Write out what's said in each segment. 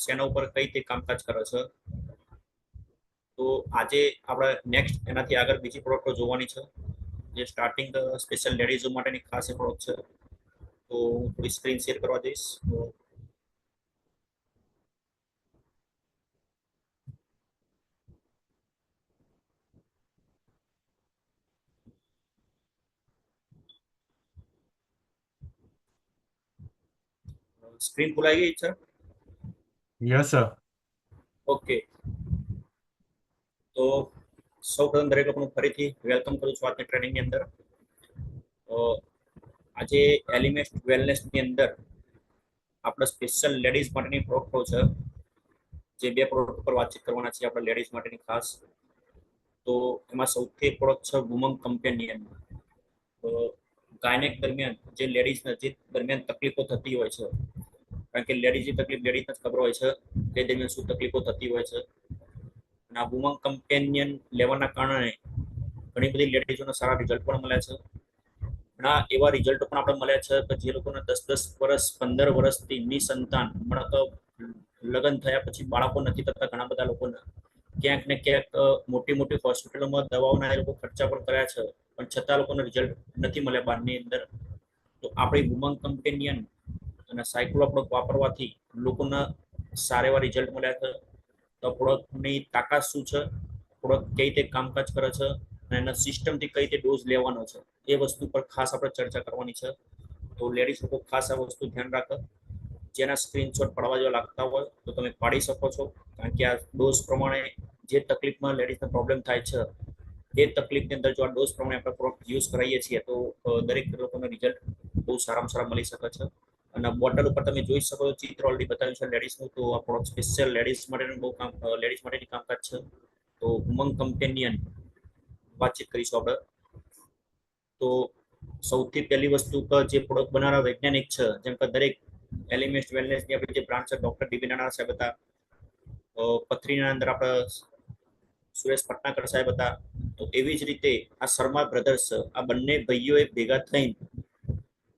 શેના ઉપર કઈ રીતે કામકાજ કરે છે. તો આજે આપણે નેક્સ્ટ એનાથી આગળ બીજી પ્રોડક્ટો જોવાની છે, જે સ્ટાર્ટિંગ સ્પેશિયલ લેડીઝો માટેની ખાસ પ્રોડક્ટ છે. તો હું થોડી સ્ક્રીન શેર કરવા જઈશ. તો સ્ક્રીન ખોલાઈ ગઈ છે. Yes sir. ઓકે. તો સૌ પ્રથમ દરેક લોકોનું ફરીથી વેલકમ કરું છું આજની ટ્રેનિંગની અંદર. આજે એલિમેન્ટ વેલનેસની અંદર આપણે સ્પેશિયલ લેડીઝ માટેની પ્રોડક્ટો છે, જે બે પ્રોડક્ટ પર વાતચીત કરવાના છે આપણે લેડીઝ માટેની ખાસ. તો એમાં સૌથી પ્રોડક્ટ છે વુમન કમ્પેનિયન. ગાયનેક દરમિયાન જે લેડીઝને જે દરમિયાન તકલીફો થતી હોય છે, કારણ કે લેડીઝની તકલીફ લેડીઝને જ ખબર હોય છે તે દરમિયાન શું તકલીફો થતી હોય છે. અને આ વુમન કમ્પેનિયન લેવાના કારણે ઘણી બધી લેડીઝોને સારા રિઝલ્ટ પણ મળ્યા છે. ઘણા એવા રિઝલ્ટો પણ આપણે મળ્યા છે કે જે લોકોને 10-10 વર્ષ 15 વર્ષથી નિસંતાન, હમણાં તો લગ્ન થયા પછી બાળકો નથી થતા ઘણા બધા લોકોને, ક્યાંક ને ક્યાંક મોટી મોટી હોસ્પિટલોમાં દવાઓના એ લોકો ખર્ચા પણ કર્યા છે, પણ છતાં લોકોને રિઝલ્ટ નથી મળ્યા બહારની અંદર. તો આપણી વુમન કમ્પેનિયન અને સાયક્લો પ્રોડક્ટ વાપરવાથી લોકોના સારા એવા રિઝલ્ટ મળ્યા છે. તો પ્રોડક્ટની તાકાત શું છે, પ્રોડક્ટ કઈ રીતે કામકાજ કરે છે, અને એના સિસ્ટમથી કઈ રીતે ડોઝ લેવાનો છે, એ વસ્તુ પર ખાસ આપણે ચર્ચા કરવાની છે. તો લેડીઝ લોકો ખાસ આ વસ્તુ ધ્યાન રાખો. જેના સ્ક્રીનશોટ પાડવા જેવા લાગતા હોય તો તમે પાડી શકો છો, કારણ કે આ ડોઝ પ્રમાણે જે તકલીફમાં લેડીઝને પ્રોબ્લેમ થાય છે એ તકલીફની અંદર જો આ ડોઝ પ્રમાણે આપણે પ્રોડક્ટ યુઝ કરીએ છીએ તો દરેક લોકોને રિઝલ્ટ બહુ સારામાં સારા મળી શકે છે. અને બોટલ ઉપર તમે જોઈ શકો છો, ચિત્ર ઓલરેડી બતાવ્યું છે લેડીઝનું. તો આ પ્રોડક્ટ સ્પેશિયલ લેડીઝ માટેનું બહુ કામ, લેડીઝ માટેની કામકાજ છે. તો વુમન કમ્પેનિયન વાતચીત કરીશું આપણે. તો સૌથી પહેલી વસ્તુ કે જે પ્રોડક્ટ બનાવનાર વૈજ્ઞાનિક છે, જેમ કે દરેક એલિમેન્ટ વેલનેસની આપણી જે બ્રાન્ડ છે ડોક્ટર ડીબી નાના સાહેબ હતા, પથરીના અંદર આપણે સુરેશ પટનાકર સાહેબ હતા. તો એવી જ રીતે આ શર્મા બ્રધર્સ, આ બંને ભાઈઓએ ભેગા થઈને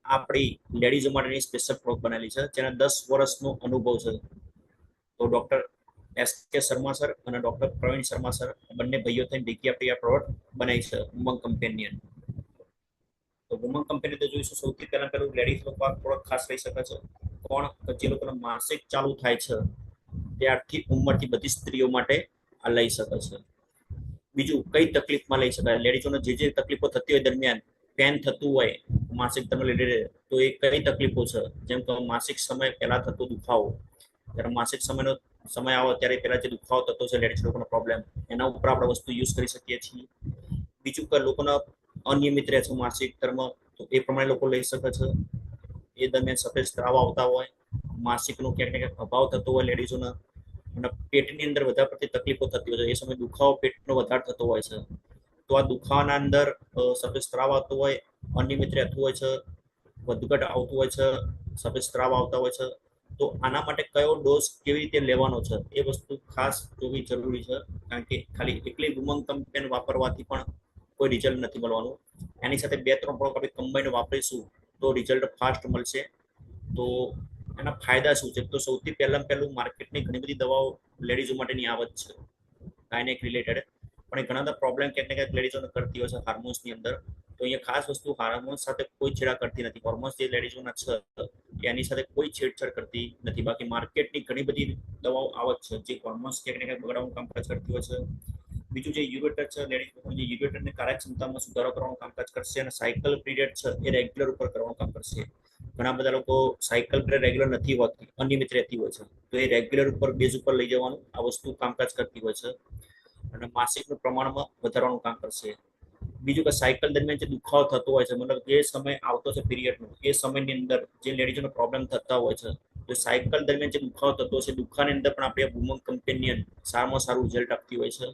આપણી લેડીઝો માટેની સ્પેશિયલ પ્રોડક્ટ બનાવેલી છે, જેના 10 વર્ષનો અનુભવ છે. તો ડોક્ટર SK શર્મા સર અને ડોક્ટર પ્રવીણ શર્મા સર બંને ભાઈઓ થઈને ભેગી આપણી આ પ્રોડક્ટ બનાવી છે વુમન કમ્પેનિયન. તો વુમન કમ્પેનિયન તો જોઈશું. સૌથી પહેલા પેલું લેડીઝ લોકો આ પ્રોડક્ટ ખાસ રહી શકે છે. કોણ? જે લોકોને માસિક ચાલુ થાય છે ત્યારથી ઉંમરથી બધી સ્ત્રીઓ માટે આ લઈ શકે છે. બીજું, કઈ તકલીફમાં લઈ શકાય? લેડીઝોને જે જે તકલીફો થતી હોય દરમિયાન, પેન થતું હોય માસિક ધર્મ રિલેટેડ, તો એ કઈ તકલીફો છે? જેમ કે માસિક સમય પહેલા થતો દુખાવો, ત્યારે માસિક સમયનો સમય આવે ત્યારે પહેલા જે દુખાવો થતો છે લેડીઝ લોકોનો પ્રોબ્લેમ, એના ઉપર આપણે વસ્તુ યુઝ કરી શકીએ છીએ. બીજું કે લોકોના અનિયમિત રહે છે માસિક ધર્મ, તો એ પ્રમાણે લોકો લઈ શકે છે. એ દરમિયાન સફેદ સ્ત્રાવ આવતા હોય, માસિકનો ક્યાંક ને ક્યાંક અભાવ થતો હોય લેડીઝોના, અને પેટની અંદર વધારે પડતી તકલીફો થતી હોય છે, એ સમય દુખાવો પેટનો વધારે થતો હોય છે. તો આ દુખાવાના અંદર સફેદ સ્ત્રાવ આવતો હોય, અનિયમિત રહેતું હોય છે, વધઘટ આવતું હોય છે, સફેદ સ્ત્રાવ આવતા હોય છે. તો આના માટે કયો ડોઝ કેવી રીતે લેવાનો છે એ વસ્તુ ખાસ જોવી જરૂરી છે, કારણ કે ખાલી એકલી વુમન કમ્પેન વાપરવાથી પણ કોઈ રિઝલ્ટ નથી મળવાનું. એની સાથે 2-3 પ્રોડક્ટ આપણે કમ્બાઈન વાપરીશું તો રિઝલ્ટ ફાસ્ટ મળશે. તો એના ફાયદા શું છે? તો સૌથી પહેલું માર્કેટની ઘણી બધી દવાઓ લેડીઝો માટેની આવત છે ગાયનેક રિલેટેડ, પણ એ ઘણા બધા પ્રોબ્લેમ ક્યાંક ને ક્યાંક લેડીઝોને કરતી હોય છે હાર્મોન્સની અંદર. તો અહીંયા ખાસ વસ્તુ, હાર્મોન્સ સાથે કોઈ છેડા કરતી નથી. હોર્મોન્સ જે લેડીઝોના છે એની સાથે કોઈ છેડછાડ કરતી નથી. બાકી માર્કેટની ઘણી બધી દવાઓ આવત છે જે હોર્મોન્સ ક્યાંક ને ક્યાંક બગાડવાનું કામકાજ કરતી હોય છે. બીજું જે યુરેટર છે, લેડીઝ જે યુરેટરની કાર્યક્ષમતામાં સુધારો કરવાનું કામકાજ કરશે, અને સાયકલ પીરિયડ છે એ રેગ્યુલર ઉપર કરવાનું કામ કરશે. ઘણા બધા લોકો સાયકલ પીરિયડ રેગ્યુલર નથી હોતી, અનિયમિત રહેતી હોય છે, તો એ રેગ્યુલર ઉપર બેઝ ઉપર લઈ જવાનું આ વસ્તુ કામકાજ કરતી હોય છે, અને માસિકનું પ્રમાણમાં વધારવાનું કામ કરશે. બીજું કે સાયકલ દરમિયાન જે દુખાવો થતો હોય છે, મતલબ જે સમય આવતો છે પીરિયડનો, એ સમયની અંદર જે લેડીઝોનો પ્રોબ્લેમ થતા હોય છે, તો સાયકલ દરમિયાન જે દુખાવો થતો છે, દુખાવાની અંદર પણ આપણે વુમન કમ્પેનિયન સારામાં સારું રિઝલ્ટ આપતી હોય છે.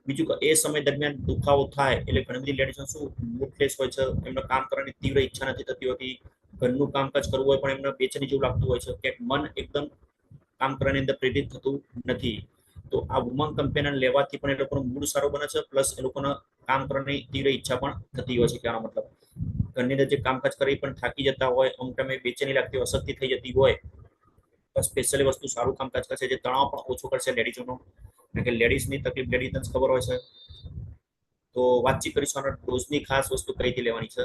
બીજું કે એ સમય દરમિયાન દુખાવો થાય એટલે ઘણી બધી લેડીઝો શું મૂડલેસ હોય છે, એમને કામ કરવાની તીવ્ર ઈચ્છા નથી થતી હોતી, ઘરનું કામકાજ કરવું હોય પણ એમને બેચેની જેવું લાગતું હોય છે, ક્યાંક મન એકદમ કામ કરવાની અંદર પ્રેરિત થતું નથી. તો આ વુમન કમ્પેનિયન લેવાથી પણ એ લોકોનો મૂડ સારો બને છે, પ્લસ એ લોકોના કામ કરવાની તીવ્ર ઈચ્છા પણ થતી હોય છે. કહેવાનો મતલબ, ઘરની અંદર જે કામકાજ કરી પણ થાકી જતા હોય, અમુક ટાઈમે બેચેની લાગતી હોય, અશક્તિ થઈ જતી હોય, સ્પેશિયલી વસ્તુ સારું કામકાજ કરશે, જે તણાવ પણ ઓછો કરશે લેડીઝોનો, કારણ કે લેડીઝની તકલીફ લેડીઝને જ ખબર હોય છે. તો વાતચીત કરીશું આના ડોઝની ખાસ વસ્તુ કઈ રીતે લેવાની છે.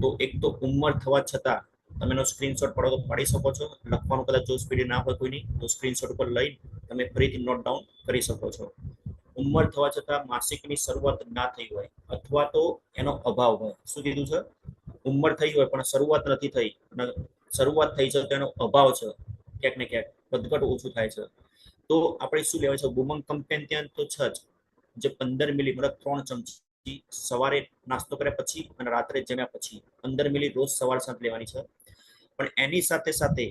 તો એક તો ઉંમર થવા છતાં તમે એનો સ્ક્રીનશોટ પડો તો પાડી શકો છો. લખવાનું કદાચ જો સ્પીડ ના હોય કોઈની તો સ્ક્રીનશોટ ઉપર લઈ તમે ફરીથી નોટ ડાઉન કરી શકો છો. ઉંમર થવા છતાં માસિકની શરૂઆત ના થઈ હોય અથવા તો એનો અભાવ હોય. શું કીધું છે? ઉંમર થઈ હોય પણ શરૂઆત નથી થઈ, અને શરૂઆત થઈ છે તો એનો અભાવ છે, ક્યાંક ને ક્યાંક વધઘટ ઓછું થાય છે. તો આપણે શું લેવાય છે? વુમન કમ્પેનિયન તો છે જ, જે 15 મિલી મતલબ 3 ચમચી સવારે નાસ્તો કર્યા પછી અને રાત્રે જમ્યા પછી 15 મિલી રોજ સવાર સાંજ લેવાની છે. પણ એની સાથે સાથે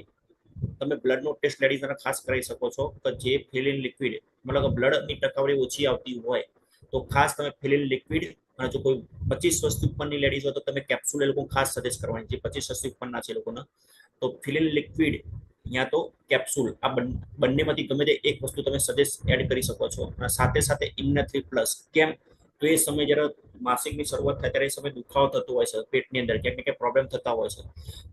તમે બ્લડનો ટેસ્ટ લેડીઝને ખાસ કરી શકો છો કે જે ફિલિન લિક્વિડ મતલબ બ્લડની ટકાવારી ઓછી આવતી હોય તો ખાસ તમે ફિલિન લિક્વિડ, અને જો કોઈ 25 વર્ષથી ઉપરની લેડીઝ હોય તો તમે કેપ્સ્યુલ એ લોકો ખાસ સજેસ્ટ કરવાની, જે 25 વર્ષથી ઉપરના છે એ લોકોને. તો ફિલિન લિક્વિડ યા તો કેપ્સ્યુલ, આ બંનેમાંથી ગમે તે એક વસ્તુ તમે સજેસ્ટ એડ કરી શકો છો. અને સાથે સાથે ઇમ્યુના3 પ્લસ. કેમ? તો એ સમય જ્યારે માસિકની શરૂઆત થાય ત્યારે એ સમય દુખાવો થતો હોય છે પેટની અંદર, ક્યાંક ને ક્યાંક પ્રોબ્લેમ થતા હોય છે.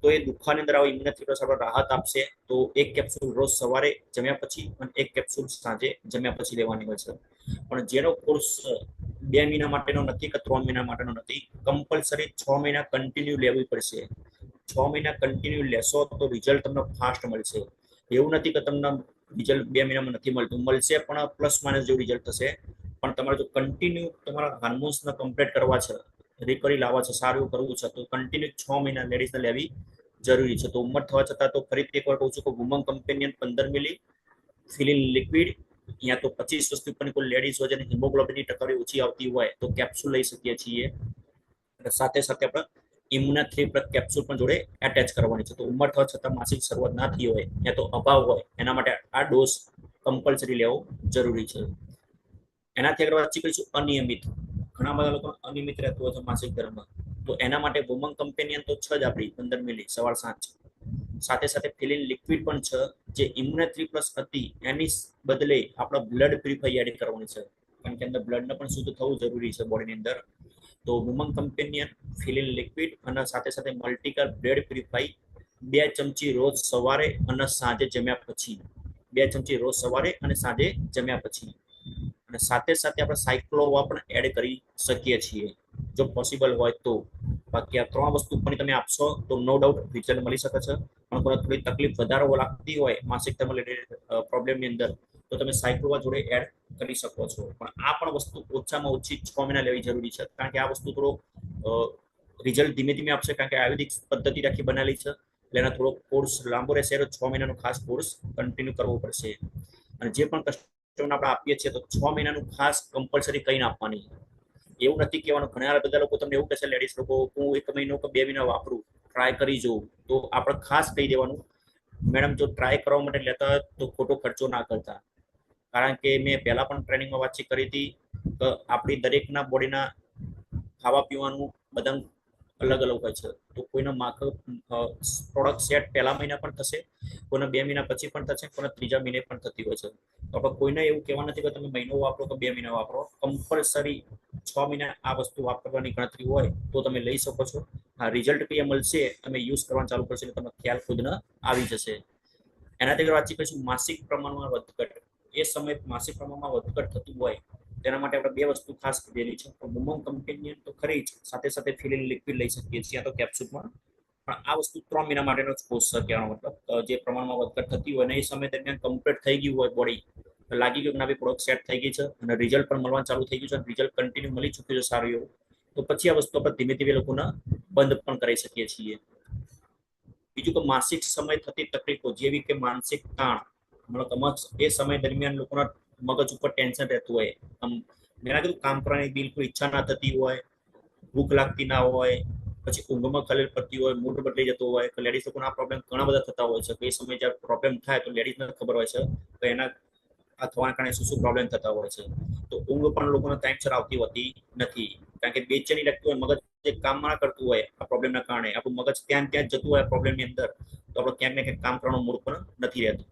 તો એ દુખાવાની અંદર આવો ઇમ્યુના3 પ્લસ આપણે રાહત આપશે. તો એક કેપ્સ્યુલ રોજ સવારે જમ્યા પછી અને એક કેપ્સ્યુલ સાંજે જમ્યા પછી લેવાની હોય છે. પણ જેનો કોર્સ 2 મહિના માટેનો નથી કે 3 મહિના માટેનો નથી, કમ્પલસરી 6 મહિના કન્ટિન્યુ લેવી પડશે. 6 મહિના કન્ટિન્યુ લેશો તો રિઝલ્ટ તમને ફાસ્ટ મળશે. એવું નથી કે તમને રિઝલ્ટ 2 મહિનામાં નથી મળતું, મળશે પણ પ્લસ માઇનસ જેવું રિઝલ્ટ થશે. પણ તમારે જો કન્ટિન્યુ તમારા હાર્મોન્સને કમ્પ્લીટ કરવા છે, રિકવરી લાવવા છે, સારું કરવું છે, તો કન્ટિન્યુ 6 મહિના લેડીઝને લેવી જરૂરી છે. તો ઉંમર થવા છતાં તો ફરીથી એકવાર કહું છું કે વુમન કમ્પેનિયન 15 મિલી ફિલિન લિક્વિડ, યા તો 25 વર્ષથી ઉપરની કોઈ લેડીઝ હોય જેને હિમોગ્લોબિનની ટકાવારી ઓછી આવતી હોય તો કેપ્સ્યુલ લઈ શકીએ છીએ. અને સાથે સાથે આપણે ઇમ્યુના3 પ્લસ કેપ્સ્યુલ પણ જોડે એટેચ કરવાની છે. તો ઉંમર થવા છતાં માસિક શરૂઆત ના થઈ હોય યા તો અભાવ હોય એના માટે આ ડોઝ કમ્પલસરી લેવો જરૂરી છે. એનાથી આગળ વાતચીત કરીશું અનિયમિત. ઘણા બધા લોકો અનિયમિત રહેતું હોય છે માસિક ધર્મમાં, તો એના માટે વુમન કમ્પેનિયન તો છે જ આપણી 15 મિલી સવાર સાંજ. સાથે સાથે ફિલિન લિક્વિડ પણ છે, જે ઇમ્યુના3 પ્લસ હતી એની બદલે આપણા બ્લડ પ્યુરિફાઈ એડ કરવાની છે, કારણ કે અંદર બ્લડને પણ શુદ્ધ થવું જરૂરી છે બોડીની અંદર. તો વુમન કમ્પેનિયન, ફિલિન લિક્વિડ અને સાથે સાથે મલ્ટીકર બ્લડ પ્યુરિફાઈ 2 ચમચી રોજ સવારે અને સાંજે જમ્યા પછી. 2 ચમચી રોજ સવારે અને સાંજે જમ્યા પછી. અને સાથે સાથે આપણે સાયક્લોવા પણ એડ કરી શકીએ છીએ જો પોસિબલ હોય તો. બાકી આ 3 વસ્તુ પણ તમે આપશો તો નો ડાઉટ રિઝલ્ટ મળી શકે છે. પણ કોઈ થોડી તકલીફ વધારે લાગતી હોય માસિક ધર્મ પ્રોબ્લેમની અંદર તો તમે સાયક્લોવા જોડે એડ કરી શકો છો. પણ આ પણ વસ્તુ ઓછામાં ઓછી 6 મહિના લેવી જરૂરી છે, કારણ કે આ વસ્તુ થોડો રિઝલ્ટ ધીમે ધીમે આપશે, કારણ કે આયુર્વેદિક પદ્ધતિ રાખી બનાવેલી છે. એટલે એના થોડો કોર્સ લાંબો રહેશે, 6 મહિનાનો ખાસ કોર્સ કન્ટિન્યુ કરવો પડશે. અને જે પણ કસ્ટમરને આપણે આપીએ છીએ તો 6 મહિનાનું ખાસ કમ્પલસરી કઈ ના આપવાની. એવું નથી કહેવાનું. ઘણા બધા લોકો તમને એવું કહેશે લેડીઝ લોકો, હું 1 મહિનો કે 2 મહિના વાપરું, ટ્રાય કરી જોઉં. તો આપણે ખાસ કહી દેવાનું, મેડમ જો ટ્રાય કરવા માટે લેતા હોય તો ખોટો ખર્ચો ના કરતા. કારણ કે મેં પહેલા પણ ટ્રેનિંગમાં વાતચીત કરી હતી કે આપણી દરેકના બોડીના ખાવા પીવાનું બધા અલગ અલગ હોય છે. તો કોઈનો પ્રોડક્ટ સેટ પહેલા મહિના પણ થશે, કોઈને 2 મહિના પછી પણ થશે, કોઈને 3જા મહિને પણ થતી હોય છે. તો આપણે કોઈને એવું કહેવા નથી કે તમે મહિનો વાપરો કે 2 મહિના વાપરો, કમ્પલસરી 6 મહિના આ વસ્તુ વાપરવાની ગણતરી હોય તો તમે લઈ શકો છો. હા, રિઝલ્ટ કઈ મળશે, તમે યુઝ કરવાનું ચાલુ કરશો એટલે તમને ખ્યાલ ખુદને આવી જશે. એનાથી વાતચીત કરીશું માસિક પ્રમાણમાં વધઘટ. એ સમય માસિક પ્રમાણમાં વધઘટ થતું હોય તેના માટે આપણે 2 વસ્તુ ખાસ કરેલી છે. વુમન કમ્પેનિયન તો ખરી જ, સાથે સાથે ફિલિન લિક્વિડ લઈ શકીએ છીએ, તો કેપ્સ્યુલમાં. પણ આ વસ્તુ 3 મહિના માટેનો જ કોર્સ છે. કહેવાનો મતલબ જે પ્રમાણમાં વધઘટ થતી હોય ને એ સમય દરમિયાન કમ્પ્લીટ થઈ ગયું હોય બોડી, લાગી ગયું કે ના પ્રોડક્ટ સેટ થઈ ગઈ છે અને રિઝલ્ટ પણ મળવાનું ચાલુ થઈ ગયું છે, રિઝલ્ટ કન્ટિન્યુ મળી ચૂક્યું છે સારું એવું, તો પછી આ વસ્તુ આપણે ધીમે ધીમે લોકોને બંધ પણ કરી શકીએ છીએ. બીજું કે માસિક સમય થતી તકલીફો જેવી કે માનસિક તાણ, મતલબ એ સમય દરમિયાન લોકોના મગજ ઉપર ટેન્શન રહેતું હોય, મેં કીધું કામ કરવાની બિલકુલ ઈચ્છા ના થતી હોય, ભૂખ લાગતી ના હોય, પછી ઊંઘમાં ખલેલ પડતી હોય, મૂડ બદલાઈ જતો હોય. તો લેડીઝ લોકોના પ્રોબ્લેમ ઘણા બધા થતા હોય છે. એ સમય જ્યારે પ્રોબ્લેમ થાય તો લેડીઝને ખબર હોય છે તો એના આ થવાના કારણે શું પ્રોબ્લેમ થતા હોય છે. તો ઊંઘ પણ લોકોને ટાઈમસર આવતી હોતી નથી, કારણ કે બેચેની લાગતી હોય, મગજ જે કામ ના કરતું હોય આ પ્રોબ્લેમના કારણે, આપણું મગજ ત્યાં જતું હોય પ્રોબ્લેમની અંદર, તો આપણે ક્યાંક ને ક્યાંક કામ કરવાનો મૂડ પણ નથી રહેતું.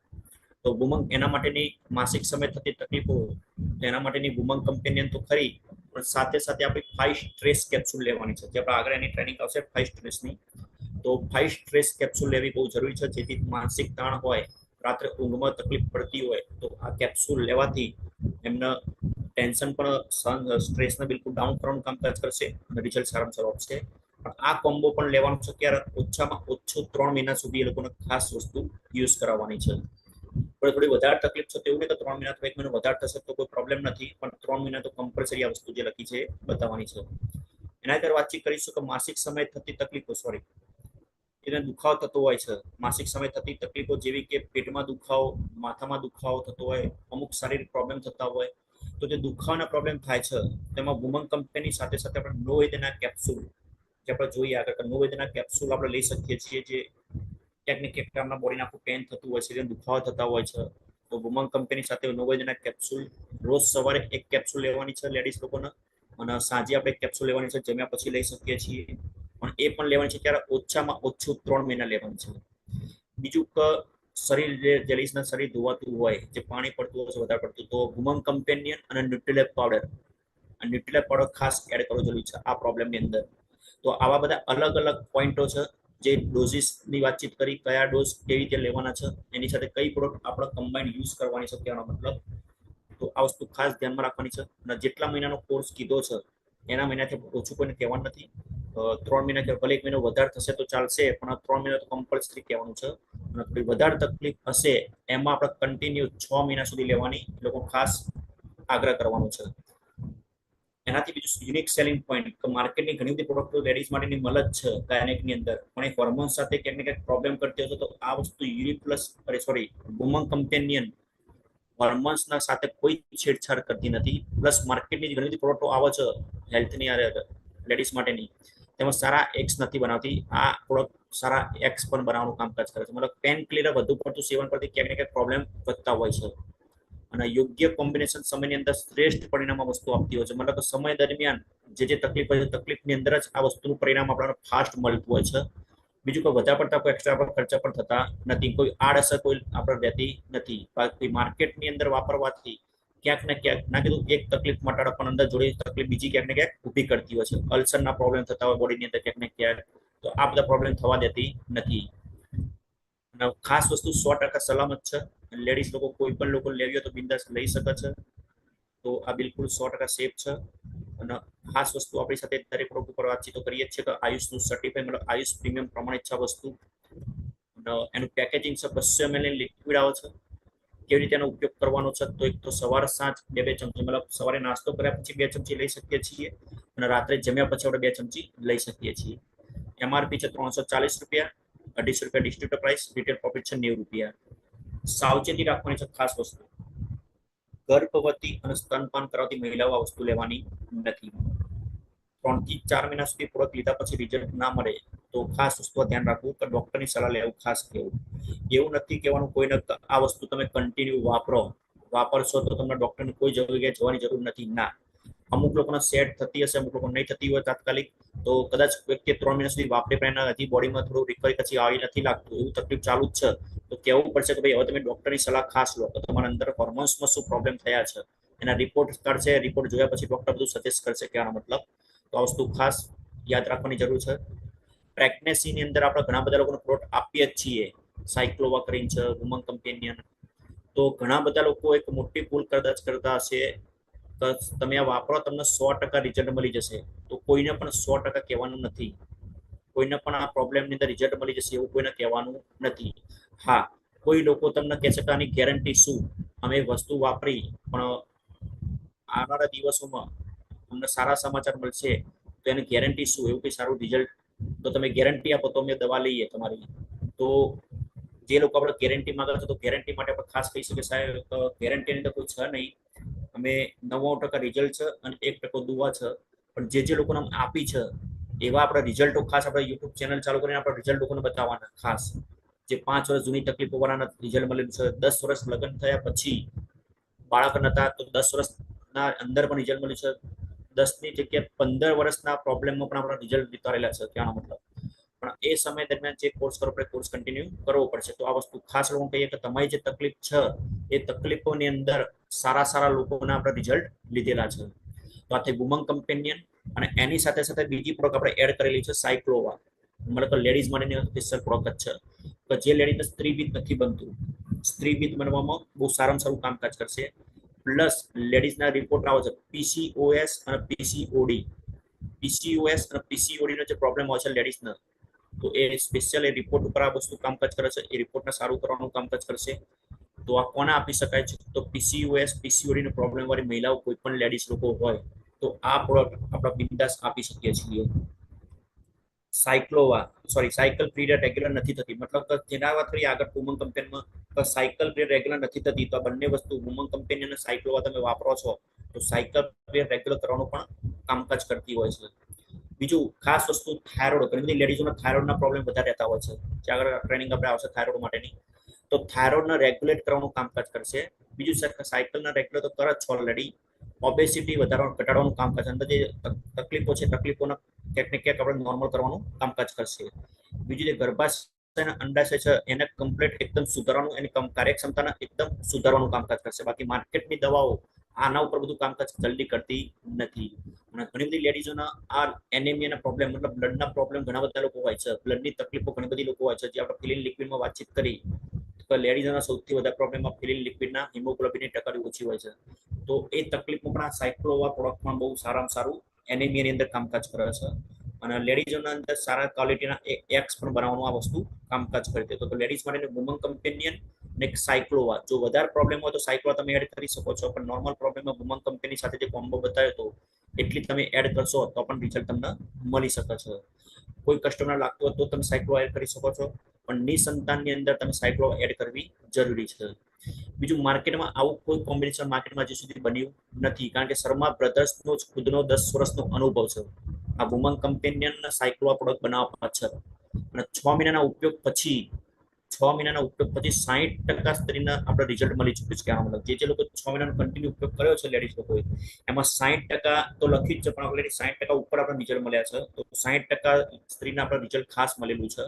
તો વુમન એના માટેની માસિક સમય થતી તકલીફો, એના માટેની વુમન કમ્પેનિયન તો ખરી, પણ સાથે સાથે આપણે 5 સ્ટ્રેસ કેપ્સ્યુલ લેવાની છે, જે આપણે આગળ એની ટ્રેનિંગ આવશે 5 સ્ટ્રેસની. તો 5 સ્ટ્રેસ કેપ્સ્યુલ લેવી બહુ જરૂરી છે, જેથી માનસિક તાણ હોય રાત્રે ઊંઘમાં તકલીફ પડતી હોય તો આ કેપ્સ્યુલ લેવાથી એમને ટેન્શન પણ સ્ટ્રેસને બિલકુલ ડાઉન કરવાનું કામકાજ કરશે અને રિઝલ્ટ સારામાં સારું આપશે. પણ આ કોમ્બો પણ લેવાનું છે ત્યારે ઓછામાં ઓછું 3 મહિના સુધી એ લોકોને ખાસ વસ્તુ યુઝ કરાવવાની છે. થોડી વધારે તકલીફ છે તેવું નહીં તો 3 મહિના 1 મહિનો વધારે થશે તો કોઈ પ્રોબ્લેમ નથી, પણ 3 મહિના તો કમ્પલસરી આ વસ્તુ જે લખી છે બતાવવાની છે. એના પર વાતચીત કરીશું કે માસિક સમય થતી તકલીફો એને દુખાવો થતો હોય છે. માસિક સમય થતી તકલીફો જેવી કે પેટમાં દુખાવો, માથામાં દુખાવો થતો હોય, અમુક શારીરિક પ્રોબ્લેમ થતા હોય તો જે દુખાવાના પ્રોબ્લેમ થાય છે તેમાં વુમન કંપની સાથે સાથે આપણે નો વેદના કેપ્સ્યુલ જે આપણે જોઈએ આગળ નો વેદના કેપ્સ્યુલ આપણે લઈ શકીએ છીએ. જે ટેકનિક આપણા બોડીના આખું પેન થતું હોય છે, દુખાવા થતા હોય છે તો વુમન કંપની સાથે નો વેદના કેપ્સ્યુલ રોજ સવારે 1 કેપ્સ્યુલ લેવાની છે લેડીઝ લોકોને, અને સાંજે આપણે કેપ્સ્યુલ લેવાની છે જમ્યા પછી લઈ શકીએ છીએ. પણ એ પણ લેવાની છે ત્યારે ઓછામાં ઓછું 3 મહિના લેવાનું છે. બીજું કે શરીર જે લેડીઝના શરીર ધોવાતું હોય, જે પાણી પડતું હોય છે વધારે પડતું, તો વુમન કમ્પેનિયન અને ન્યુટ્રીલેપ પાવડર, આ ન્યુટ્રીલેપ પાવડર ખાસ એડ કરવો જરૂરી છે આ પ્રોબ્લેમની અંદર. તો આવા બધા અલગ અલગ પોઈન્ટો છે. જે ડોઝિસની વાતચીત કરી, કયા ડોઝ કેવી રીતે લેવાના છે, એની સાથે કઈ પ્રોડક્ટ આપણે કમ્બાઈન યુઝ કરવાની છે કહેવાનો મતલબ. તો આ વસ્તુ ખાસ ધ્યાનમાં રાખવાની છે. અને જેટલા મહિનાનો કોર્સ કીધો છે એના મહિનાથી ઓછું કોઈને કહેવાનું નથી. 3 મહિના કે ભલે 1 મહિનો વધારે થશે તો ચાલશે, પણ 3 મહિના તો કમ્પલસરી કહેવાનું છે. અને થોડી વધારે તકલીફ હશે એમાં આપણે કન્ટિન્યુ 6 મહિના સુધી લેવાની લોકો ખાસ આગ્રહ કરવાનો છે. એનાથી બીજું યુનિક સેલિંગ પોઈન્ટ કે માર્કેટની ઘણી બધી પ્રોડક્ટો લેડીઝ માટેની મળે જ છે ગાયનેકની અંદર, પણ એક હોર્મોન સાથે ક્યાંક ને ક્યાંક પ્રોબ્લેમ કરતી હશે તો આ વસ્તુ યુનિક પ્લસ વુમન કમ્પેનિયન હોર્મોન્સના સાથે કોઈ છેડછાડ કરતી નથી. પ્લસ માર્કેટની ઘણી બધી પ્રોડક્ટો આવે છે હેલ્થની લેડીઝ માટેની, તેમાં સારા એક્સ નથી બનાવતી. આ પ્રોડક્ટ સારા એક્સ પણ બનાવવાનું કામકાજ કરે છે. મતલબ પેન ક્લિયર વધુ પડતું સેવન કરતી ક્યાંક ને ક્યાંક પ્રોબ્લેમ વધતા હોય છે. અને યોગ્ય કોમ્બિનેશન સમયની અંદર શ્રેષ્ઠ પરિણામ વસ્તુ આપતી હોય છે. મતલબ સમય દરમિયાન જે તકલીફ હોય છે તકલીફની અંદર જ આ વસ્તુનું પરિણામ આપણને ફાસ્ટ મળતું હોય છે. બીજું કોઈ વધારે પડતા કોઈ એક્સ્ટ્રા ખર્ચા પણ થતા નથી, કોઈ આડઅસર કોઈ આપણે રહેતી નથી. બાકી માર્કેટની અંદર વાપરવાથી ક્યાંક ને ક્યાંક ના કીધું એક તકલીફ મટાડો પણ અંદર જોડે તકલીફ બીજી ક્યાંક ને ક્યાંક ઊભી કરતી હોય છે. અલ્સરના પ્રોબ્લેમ થતા હોય બોડીની અંદર ક્યાંક ને ક્યાંક, તો આ બધા પ્રોબ્લેમ થવા દેતી નથી. અને ખાસ વસ્તુ 100% સલામત છે. લેડીઝ લોકો કોઈ પણ લોકો લેવી હોય તો બિંદાસ લઈ શકે છે. તો આ બિલકુલ 100% સેફ છે. અને ખાસ વસ્તુ આપણી સાથે દરેક પ્રોડક્ટ ઉપર વાતચીતો કરીએ છીએ કે આયુષનું સર્ટિફાઈડ મતલબ આયુષ પ્રીમિયમ પ્રમાણિત છે વસ્તુ. અને એનું પેકેજિંગ છે 200 ml લિક્વિડ આવે છે. કેવી રીતે એનો ઉપયોગ કરવાનો છે તો એક તો સવાર સાંજ 2 ચમચી, મતલબ સવારે નાસ્તો કર્યા પછી 2 ચમચી લઈ શકીએ છીએ અને રાત્રે જમ્યા પછી આપણે 2 ચમચી લઈ શકીએ છીએ. MRP છે 340 રૂપિયા, 250 રૂપિયા ડિસ્ટ્રીબ્યુટર પ્રાઇસ, રિટેલ પ્રોફિટ છે 90 રૂપિયા. સાવચેતી રાખવાની છે ખાસ વસ્તુ, ગર્ભવતી અને સ્તનપાન કરાવતી મહિલાઓ આ વસ્તુ લેવાની નથી. 3 થી 4 મહિના સુધી પ્રોડક્ટ લીધા પછી રિઝલ્ટ ના મળે તો ખાસ વસ્તુ ધ્યાન રાખવું કે ડોક્ટરની સલાહ લેવું ખાસ કહેવું. એવું નથી કહેવાનું કોઈને આ વસ્તુ તમે કન્ટિન્યુ વાપરશો તો તમને ડોક્ટરની કોઈ જગ્યાએ જવાની જરૂર નથી. ના, અમુક લોકોને સેટ થતી હશે, અમુક લોકો નહીં થતી હોય તાત્કાલિક, તો કદાચ વ્યક્તિ 3 મહિના સુધી વાપરે પણ હજી બોડીમાં થોડું રિકવરી પછી આવી નથી લાગતું, એવું તકલીફ ચાલુ જ છે, તો કહેવું પડશે કે ભાઈ હવે તમે ડોક્ટરની સલાહ ખાસ લો તો તમારા અંદર હોર્મોન્સમાં શું પ્રોબ્લેમ થયા છે એના રિપોર્ટ કાઢશે. રિપોર્ટ જોયા પછી ડોક્ટર બધું સજેસ્ટ કરશે કહેવાનો મતલબ. તો આ વસ્તુ ખાસ યાદ રાખવાની જરૂર છે. પ્રેગ્નન્સીની અંદર આપણે ઘણા બધા લોકોને પ્રોડક્ટ આપીએ જ છીએ. સાયક્લોવા કરીને છે, વુમન કમ્પેનિયન. તો ઘણા બધા લોકો એક મોટી ભૂલ કદાચ કરતા હશે તો તમે આ વાપરો તમને 100% રિઝલ્ટ મળી જશે, તો કોઈને પણ 100% કહેવાનું નથી. કોઈને પણ આ પ્રોબ્લેમની અંદર રિઝલ્ટ મળી જશે એવું કોઈને કહેવાનું નથી. હા, કોઈ લોકો તમને કહેશે કે આની ગેરંટી શું, અમે વસ્તુ વાપરી પણ આવનારા દિવસોમાં અમને સારા સમાચાર મળશે તો એની ગેરંટી શું, એવું કંઈ સારું રિઝલ્ટ તો તમે ગેરંટી આપો તો અમે દવા લઈએ તમારી. તો જે લોકો આપણે ગેરંટી માંગે છે તો ગેરંટી માટે આપણે ખાસ કહી શકીએ સાહેબ ગેરંટીની અંદર કોઈ છે નહીં. અમે 99% રિઝલ્ટ છે અને 1% દુવા છે. પણ જે લોકોને આપી છે એવા આપણે રિઝલ્ટો ખાસ આપણે યુટ્યુબ ચેનલ ચાલુ કરીને આપણે રિઝલ્ટ લોકોને બતાવવાના. ખાસ જે 5 વર્ષ જૂની તકલીફો વાળાના રિઝલ્ટ મળેલું છે, 10 વર્ષ લગ્ન થયા પછી બાળક નતા તો 10 વર્ષના અંદર પણ રિઝલ્ટ મળ્યું છે, 10ની જગ્યાએ 15 વર્ષના પ્રોબ્લેમમાં પણ આપણા રિઝલ્ટ વિતારેલા છે કહેવાનો મતલબ. પણ એ સમય દરમિયાન જે કોર્સ કરો આપણે કોર્સ કન્ટિન્યુ કરવો પડશે. તો આ વસ્તુ ખાસ લોકો કહીએ કે તમારી જે તકલીફ છે એ તકલીફોની અંદર સારા લોકોના આપણે રિઝલ્ટ લીધેલા છે. તો આ થઈ વુમન કમ્પેનિયન, અને એની સાથે સાથે બીજી પ્રોડક્ટ આપણે એડ કરેલી છે સાયક્લોવા, મતલબ લેડીઝ માટેની સ્પેશિયલ પ્રોડક્ટ છે કે જે લેડીઝને સ્ત્રીબીજ નથી બનતું. સ્ત્રીબિંદ બનવામાં બહુ સારામાં સારું કામકાજ કરશે. પ્લસ લેડીઝના રિપોર્ટ આવે છે પીસીઓએસ અને પીસીઓડી. પીસીઓએસ અને પીસીઓડી નો જે પ્રોબ્લેમ હોય છે લેડીઝના, તો એ સ્પેશિયલ એ રિપોર્ટ ઉપર આ વસ્તુ કામકાજ કરે છે. એ રિપોર્ટને સારું કરવાનું કામકાજ કરશે. તો આ કોને આપી શકાય છે? તો પીસીઓએસ પીસીઓડી નો પ્રોબ્લેમ વાળી મહિલાઓ, કોઈ પણ લેડીઝ લોકો હોય તો આ પ્રોડક્ટ આપણે બિંદાસ આપી શકીએ છીએ. સાયક્લોવા સાયકલ પીરિયડ રેગ્યુલર નથી થતી, મતલબ જેના વાત કરીએ આગળ વુમન કંપેનમાં, તો સાયકલ પીરિયડ રેગ્યુલર નથી થતી, તો આ બંને વસ્તુ વુમન કંપની અને સાયક્લોવા તમે વાપરો છો તો સાયકલ પીરિયડ રેગ્યુલર કરવાનું પણ કામકાજ કરતી હોય છે. બીજું ખાસ વસ્તુ થાઇરોઇડ, ઘણી બધી લેડીઝોના થાઇરોઇડના પ્રોબ્લેમ વધારે રહેતા હોય છે, જે આગળ ટ્રેનિંગ આપણે આવશે થાઇરોઇડ માટેની, તો થાઇરોઇડને રેગ્યુલેટ કરવાનું કામકાજ કરશે. બીજું સાયકલના રેગ્યુલર તો કરે જ ઓલરેડી. ઓબેસિટી વધારવાનું, ઘટાડવાનું કામકાજ, અંદર જે તકલીફો છે તકલીફોના ક્યાંક ને ક્યાંક આપણે નોર્મલ કરવાનું કામકાજ કરશે. બીજું જે ગર્ભાશય અંડાશય છે એને કમ્પ્લીટ એકદમ સુધારવાનું, એની કાર્યક્ષમતાને એકદમ સુધારવાનું કામકાજ કરશે. બાકી માર્કેટની દવાઓ આના ઉપર બધું કામકાજ જલ્દી કરતી નથી. અને ઘણી બધી લેડીઝોના આ એનેમિયાના પ્રોબ્લેમ, મતલબ બ્લડના પ્રોબ્લેમ ઘણા બધા લોકો હોય છે, બ્લડની તકલીફો ઘણી બધી લોકો હોય છે. જે આપણે ફિલિન લિક્વિડમાં વાતચીત કરી તો લેડીઝોના સૌથી વધારે પ્રોબ્લેમમાં ફિલિન લિક્વિડના હિમોગ્લોબિનની ટકાવારી ઓછી હોય છે. તો એ તકલીફમાં પણ આ સાયક્લોવા પ્રોડક્ટમાં બહુ સારામાં સારું એનેમિયાની અંદર કામકાજ કરે છે. અને લેડીઝોના અંદર સારા ક્વોલિટીના એક્સ પણ બનાવવાનું આ વસ્તુ કામકાજ કરી દે. તો લેડીઝ માટે વુમન કમ્પેનિયન ને સાયક્લોવા, જો વધારે પ્રોબ્લેમ હોય તો સાયક્લોવા તમે એડ કરી શકો છો, પણ નોર્મલ પ્રોબ્લેમમાં વુમન કંપની સાથે જે કોમ્બો બતાવ્યો તો એટલી તમે એડ કરશો તો પણ રિઝલ્ટ તમને મળી શકે છે. કોઈ કસ્ટમર લાગતું હોય તો તમે સાયક્લોવા એડ કરી શકો છો, પણ નિસંતાનની અંદર તમે સાયક્લોવા એડ કરવી જરૂરી છે. બીજું માર્કેટમાં આવું કોઈ કોમ્બિનેશન માર્કેટમાં હજી સુધી બન્યું નથી, કારણ કે શર્મા બ્રધર્સનો જ ખુદનો 10 વર્ષનો અનુભવ છે આ વુમન કમ્પેનિયન સાયક્લોવા પ્રોડક્ટ બનાવવા પાછળ. અને 6 મહિનાના ઉપયોગ પછી 60% સ્ત્રીને આપણે રિઝલ્ટ મળી ચૂક્યું છે. જે લોકો 6 મહિનાનો કન્ટિન્યુ ઉપયોગ કર્યો છે લેડીઝ લોકોએ, એમાં 60% તો લખી જ છે, પણ ઓલરેડી 60% ઉપર આપણે રિઝલ્ટ મળ્યા છે. તો 60% સ્ત્રીને આપણે રિઝલ્ટ ખાસ મળેલું છે.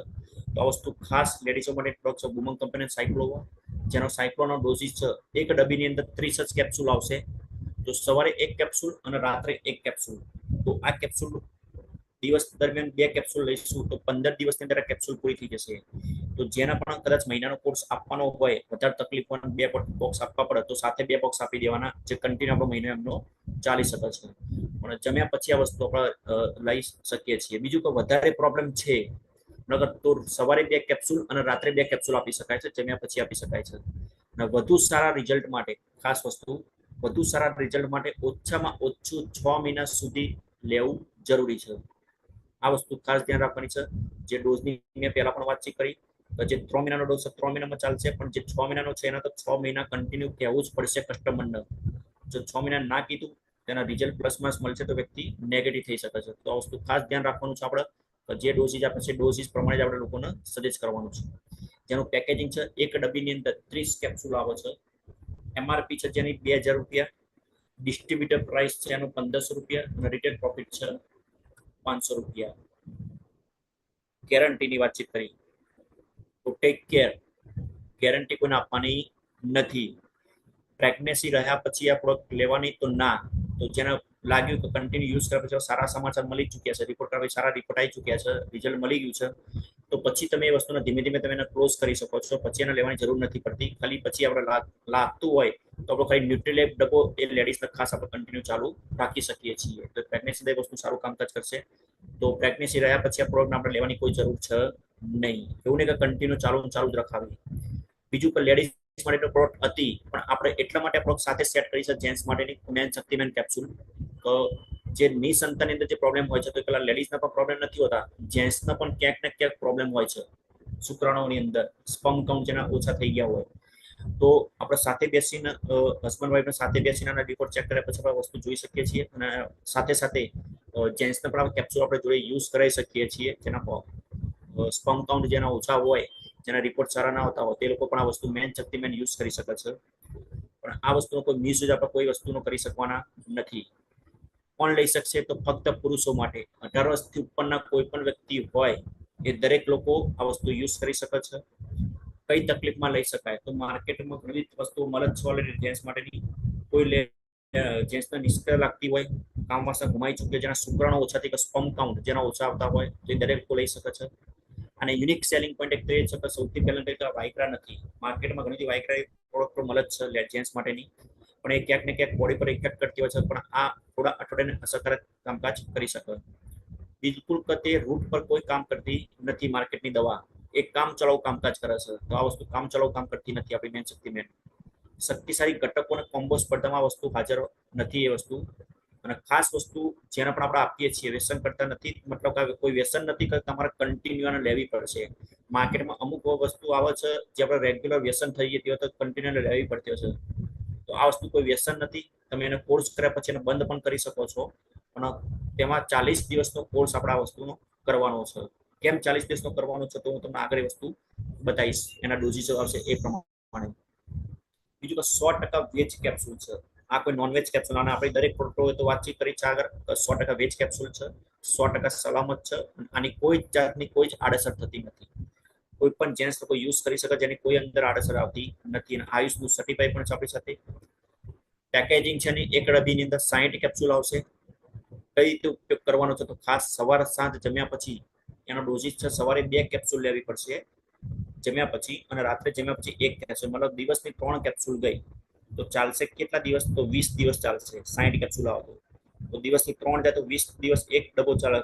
તો આ વસ્તુ ખાસ લેડીઝો માટે પ્રોડક્ટ છે વુમન કંપની સાયક્લોવા, જેનો સાયક્લોનો ડોઝિસ છે એક ડબ્બીની અંદર 30 જ કેપ્સ્યુલ આવશે. તો સવારે 1 કેપ્સ્યુલ અને રાત્રે 1 કેપ્સ્યુલ. તો આ કેપ્સ્યુલ દિવસ દરમિયાન 2 કેપ્સ્યુલ લઈશું તો 15 દિવસની અંદર આ કેપ્સ્યુલ પૂરી થઈ જશે. તો જેના પણ કદાચ મહિનાનો કોર્સ આપવાનો હોય, વધારે તકલીફ હોય, 2 બોક્સ આપવા પડે તો સાથે 2 બોક્સ આપી દેવાના, જે કન્ટિન્યુ આપણો મહિનો એમનો ચાલી શકે છે. પણ જમ્યા પછી આ વસ્તુ આપણે લઈ શકીએ છીએ. બીજું કોઈ વધારે પ્રોબ્લેમ છે તો સવારે 2 કેપ્સ્યુલ અને રાત્રે 2 કેપ્સ્યુલ આપી શકાય છે, જમ્યા પછી આપી શકાય છે. અને વધુ સારા રિઝલ્ટ માટે ખાસ વસ્તુ, વધુ સારા રિઝલ્ટ માટે ઓછામાં ઓછું 6 મહિના સુધી લેવું જરૂરી છે. આ વસ્તુ ખાસ ધ્યાન રાખવાની છે. જે ડોઝની મેં પહેલા પણ વાતચીત કરી, તો જે 3 મહિનાનો ડોઝ છે 3 મહિનામાં ચાલશે, પણ જે 6 મહિનાનો છે એના તો 6 મહિના કન્ટિન્યુ કહેવું જ પડશે કસ્ટમરને. જો 6 મહિના ના કીધું તેના રિઝલ્ટ પ્લસ માઇનસ મળશે તો વ્યક્તિ નેગેટિવ થઈ શકે છે. તો આ વસ્તુ ખાસ ધ્યાન રાખવાનું છે આપણે, જે ડોઝિસ આપે છે ડોઝિસ પ્રમાણે જ આપણે લોકોને સજેસ્ટ કરવાનું છે. જેનું પેકેજિંગ છે એક ડબ્બીની અંદર 30 કેપ્સ્યુલ આવે છે. એમઆરપી છે જેની ₹2000, ડિસ્ટ્રીબ્યુટર પ્રાઇસ છે એનું ₹1500 અને રિટેલ પ્રોફિટ છે ₹500. ગેરંટીની વાતચીત કરી તો ટેક કેર, ગેરંટી કોઈને આપવાની નથી. પ્રેગ્નન્સી રહ્યા પછી આ પ્રોડક્ટ લેવાની તો ના. તો જેને લાગ્યું કે કન્ટિન્યુ યુઝ કર્યા પછી સારા સમાચાર મળી ચૂક્યા છે, રિપોર્ટ સારા રિપોર્ટ આવી ચૂક્યા છે, રિઝલ્ટ મળી ગયું છે, તો પછી તમે એ વસ્તુને ધીમે ધીમે તમે એને ક્લોઝ કરી શકો છો. પછી એને લેવાની જરૂર નથી પડતી. ખાલી પછી આપણે લાગતું હોય તો આપણે ખાલી ન્યુટ્રીલેબ ડબ્બો એ લેડીઝને ખાસ આપણે કન્ટિન્યુ ચાલુ રાખી શકીએ છીએ. તો પ્રેગ્નન્સી વસ્તુ સારું કામકાજ કરશે. તો પ્રેગ્નન્સી રહ્યા પછી આ પ્રોડક્ટ આપણે લેવાની કોઈ જરૂર છે નહીં. એવું નહીં કે કન્ટિન્યુ ચાલુ જ રખાવી. બીજું કે લેડીઝ માટે પ્રોડક્ટ હતી, પણ આપણે એટલા માટે પ્રોડક્ટ સાથે સેટ કરી છે જેન્ટ્સ માટેની મેન શક્તિમેન કેપ્સ્યુલ. તો જે નિસંતાનની અંદર જે પ્રોબ્લેમ હોય છે, તો પેલા લેડીઝના પણ પ્રોબ્લેમ નથી હોતા, જેન્ટ્સના પણ ક્યાંક ને ક્યાંક પ્રોબ્લેમ હોય છે. શુક્રાણુઓની અંદર સ્પર્મ કાઉન્ટ જેના ઓછા થઈ ગયા હોય, તો આપણે સાથે બેસીને હસબન્ડ વાઈફને સાથે બેસીને રિપોર્ટ ચેક કર્યા પછી આપણે વસ્તુ જોઈ શકીએ છીએ. અને સાથે સાથે જેન્ટ્સને પણ કેપ્સ્યુલ આપણે જોડે યુઝ કરાવી શકીએ છીએ. જેના સ્પર્મ કાઉન્ટ જેના ઓછા હોય, જેના રિપોર્ટ સારા ના હોતા હોય, તે લોકો પણ આ વસ્તુ મેન શક્તિમેન યુઝ કરી શકે છે. પણ આ વસ્તુનો કોઈ મિસયુઝ આપણે કોઈ વસ્તુનો કરી શકવાના નથી. કોણ લઈ શકશે? તો ફક્ત પુરુષો માટે. 18 વર્ષથી ઉપરના કોઈ પણ વ્યક્તિ હોય એ દરેક લોકો આ વસ્તુ યુઝ કરી શકે છે. કઈ તકલીફમાં લઈ શકાય? તો માર્કેટમાં ઘણી વસ્તુઓ મળે છે ઓલરેડી જેન્ટ્સ માટેની. કોઈ જેન્ટ્સને નિષ્ફળ લાગતી હોય, કામ વાસા ગુમાઈ ચૂકે, જેના શુક્રાણુ ઓછા થઈ ગયા, સ્પર્મ કાઉન્ટ જેના ઓછા આવતા હોય, તો એ દરેક લોકો લઈ શકે છે. અને યુનિક સેલિંગ પોઈન્ટ એક તો એ છે કે સૌથી પહેલા તો વાઇક્રા નથી. માર્કેટમાં ઘણી બધી વાઇક્રા પ્રોડક્ટો મળે છે જેન્ટ્સ માટેની, પણ એ ક્યાંક ને ક્યાંક બોડી પર ઇફેક્ટ કરતી હોય છે, પણ આ થોડા અઠવાડિયાને અસરકારક કામકાજ કરી શકે. બિલકુલ કે તે રૂટ પર કોઈ કામ કરતી નથી. માર્કેટની દવા એક કામ ચલાવ કામકાજ કરે છે, તો આ વસ્તુ કામ ચલાવ કામ કરતી નથી. આપણી મેન શક્તિમેન શક્તિશાળી ઘટકો અને કોમ્બો સ્પર્ધામાં વસ્તુ હાજર નથી. એ વસ્તુ અને ખાસ વસ્તુ જેને પણ આપણે આપીએ છીએ વ્યસન કરતા નથી, મતલબ કે કોઈ વ્યસન નથી કે તમારે કન્ટિન્યુ અને લેવી પડશે. માર્કેટમાં અમુક વસ્તુ આવે છે જે આપણે રેગ્યુલર વ્યસન થઈ જતી હોય તો કન્ટિન્યુ લેવી પડતી હોય છે. તો આ વસ્તુ કોઈ વ્યસન નથી. તમે એને કોર્સ કર્યા પછી એને બંધ પણ કરી શકો છો, પણ તેમાં 40 દિવસનો કોર્સ આપણે આ વસ્તુનો કરવાનો છે. કેમ 40 દિવસનો કરવાનો છે તો હું તમને આગળ વસ્તુ બતાવીશ, એના ડોઝીસ આવશે એ પ્રમાણે. બીજું કે 100% વેજ કેપ્સ્યુલ છે. આ કોઈ નોનવેજ કેપ્સ્યુલ, અને આપણે દરેક પ્રોડક્ટ હોય તો વાતચીત કરી છે આગળ. 100% વેજ કેપ્સ્યુલ છે, 100% સલામત છે. આની કોઈ જાતની કોઈ જ આડઅસર થતી નથી. કોઈ પણ જેન્ટ્સ લોકો યુઝ કરી શકે, જેની કોઈ અંદર આડઅસર આવતી નથી. અને આયુષનું સર્ટિફાઈ પણ છે આપણી સાથે. પેકેજિંગ છે ને એક ડબ્બીની અંદર 60 કેપ્સ્યુલ આવશે. કઈ રીતે ઉપયોગ કરવાનો છે તો ખાસ સવાર સાંજ જમ્યા પછી એનો ડોઝીસ છે. સવારે 2 કેપ્સ્યુલ લેવી પડશે જમ્યા પછી, અને રાત્રે જમ્યા પછી 1 કેપ્સ્યુલ. મતલબ દિવસની 3 કેપ્સ્યુલ ગઈ તો ચાલશે કેટલા દિવસ? તો 20 દિવસ ચાલશે. 60 કેપ્સ્યુલ આવતો તો દિવસની 3 જાય તો 20 દિવસ એક ડબ્બો ચાલે,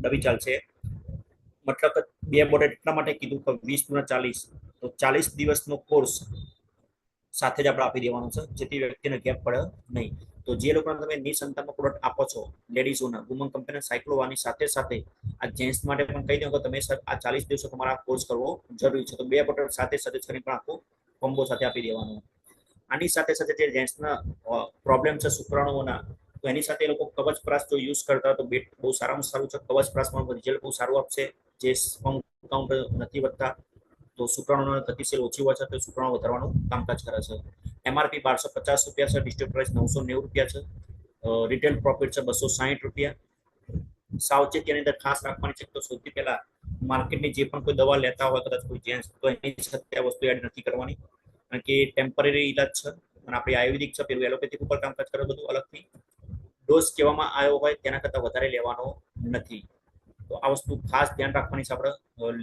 ડબ્બી ચાલશે. મતલબ કે 2 બોટલ એટલા માટે કીધું કે 20 × 40 તો 40 દિવસનો કોર્સ સાથે જ આપણે આપી દેવાનો છે, જેથી વ્યક્તિને ગેપ પડે નહીં. તો જે લોકોને તમે નિસંતાનમાં પ્રોડક્ટ આપો છો લેડીઝોના, વુમન કંપની સાયક્લોવાની સાથે સાથે આ જેન્ટ્સ માટે પણ કહી દો કે તમે આ 40 દિવસો તમારા કોર્સ કરવો જરૂરી છે. તો 2 બોટલ સાથે સજેસ્ટ કરીને પણ આખો કોમ્બો સાથે આપી દેવાનો. આની સાથે સાથે જે જેન્ટ્સના પ્રોબ્લેમ છે શુક્રાણુઓના, તો એની સાથે એ લોકો કવચ પ્રાસ જો યુઝ કરતા તો બેટ બહુ સારામાં સારું છે. કવચ પ્રાસમાં રિઝલ્ટ બહુ સારું આપશે. જે સ્પર્મ કાઉન્ટ નથી વધતા, તો શુક્રાણુની ગતિશીલ ઓછી હોય છે તો શુક્રાણુ વધારવાનું કામકાજ કરે છે. MRP 1250 રૂપિયા છે, ડિસ્ટ્રીબ્યુટર પ્રાઇસ 990 રૂપિયા છે, રિટેલ પ્રોફિટ છે 260 રૂપિયા. સાવચેતીની અંદર ખાસ રાખવાની છે તો સૌથી પહેલા માર્કેટની જે પણ કોઈ દવા લેતા હોય કદાચ કોઈ જેન્ટ્સ, તો એની સાથે આ વસ્તુ એડ નથી કરવાની, કારણ કે ટેમ્પરરી ઇલાજ છે. અને આપણી આયુર્વેદિક છે, પેલું એલોપેથિક ઉપર કામકાજ કરે બધું અલગથી. ડોઝ કહેવામાં આવ્યો હોય તેના કરતાં વધારે લેવાનો નથી. તો આ વસ્તુ ખાસ ધ્યાન રાખવાની છે. આપણે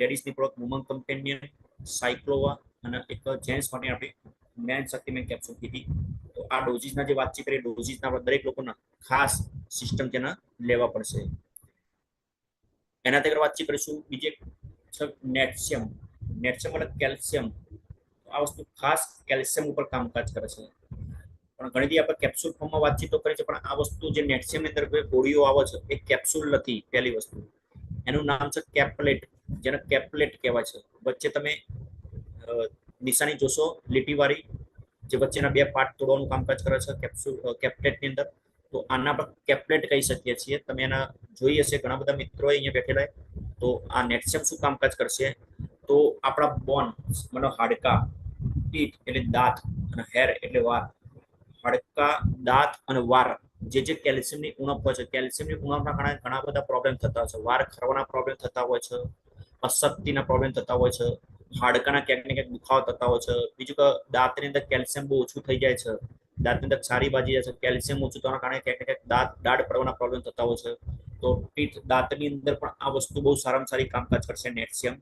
લેડીઝની પ્રોડક્ટ વુમન કમ્પેનિયન, સાયક્લોવા અને એક જેન્ટ્સ માટે આપણી મેન શક્તિમેન કેપ્સ્યુલ કીધી. તો આ ડોઝીસના જે વાતચીત કરીએ, ડોઝીસના આપણે દરેક લોકોના ખાસ સિસ્ટમ તેના લેવા પડશે. એના આગળ વાતચીત કરીશું. બીજી છે નેટશિયમ. નેટશિયમ એટલે કેલ્શિયમ. આ વસ્તુ ખાસ કેલ્શિયમ ઉપર કામકાજ કરે છે. પણ ઘણી બધી આપણે કેપ્સ્યુલ ફોર્મમાં વાતચીત તો કરી છે, પણ આ વસ્તુ જે નેટશિયમની અંદર ગોળીઓ આવે છે એ કેપ્સ્યુલ નથી. પહેલી વસ્તુ એનું નામ છે કેપ્લેટ, જેને કેપ્લેટ કહેવાય છે. વચ્ચે તમે નિશાની જોશો લીટીવાળી, જે વચ્ચેના 2 પાર્ટ તોડવાનું કામકાજ કરે છે કેપ્સ્યુલ કેપ્લેટની અંદર. તો આના પર કેપ્લેટ કહી શકીએ છીએ. તમે એના જોઈ હશે, ઘણા બધા મિત્રો અહીંયા બેઠેલા. તો આ નેટશિયમ શું કામકાજ કરશે? તો આપણા બોન, મતલબ હાડકા, ટીથ એટલે દાંત, અને હેર એટલે વાર. હાડકા, દાંત અને વાર જે કેલ્શિયમની ઉણપ હોય છે, કેલ્શિયમની ઉણપના કારણે ઘણા બધા પ્રોબ્લેમ થતા હોય છે. વાર ખરવાના પ્રોબ્લેમ થતા હોય છે, અશક્તિના પ્રોબ્લેમ થતા હોય છે, હાડકાના ક્યાંક ને ક્યાંક દુખાવા થતા હોય છે. બીજું કે દાંતની અંદર કેલ્શિયમ બહુ ઓછું થઈ જાય છે, દાંતની અંદર સારી બાજી જાય છે. કેલ્શિયમ ઓછું થવાના કારણે ક્યાંક ને ક્યાંક દાઢ પડવાના પ્રોબ્લેમ થતા હોય છે. તો ટીથ, દાંતની અંદર પણ આ વસ્તુ બહુ સારામાં સારી કામકાજ કરશે નેટશિયમ.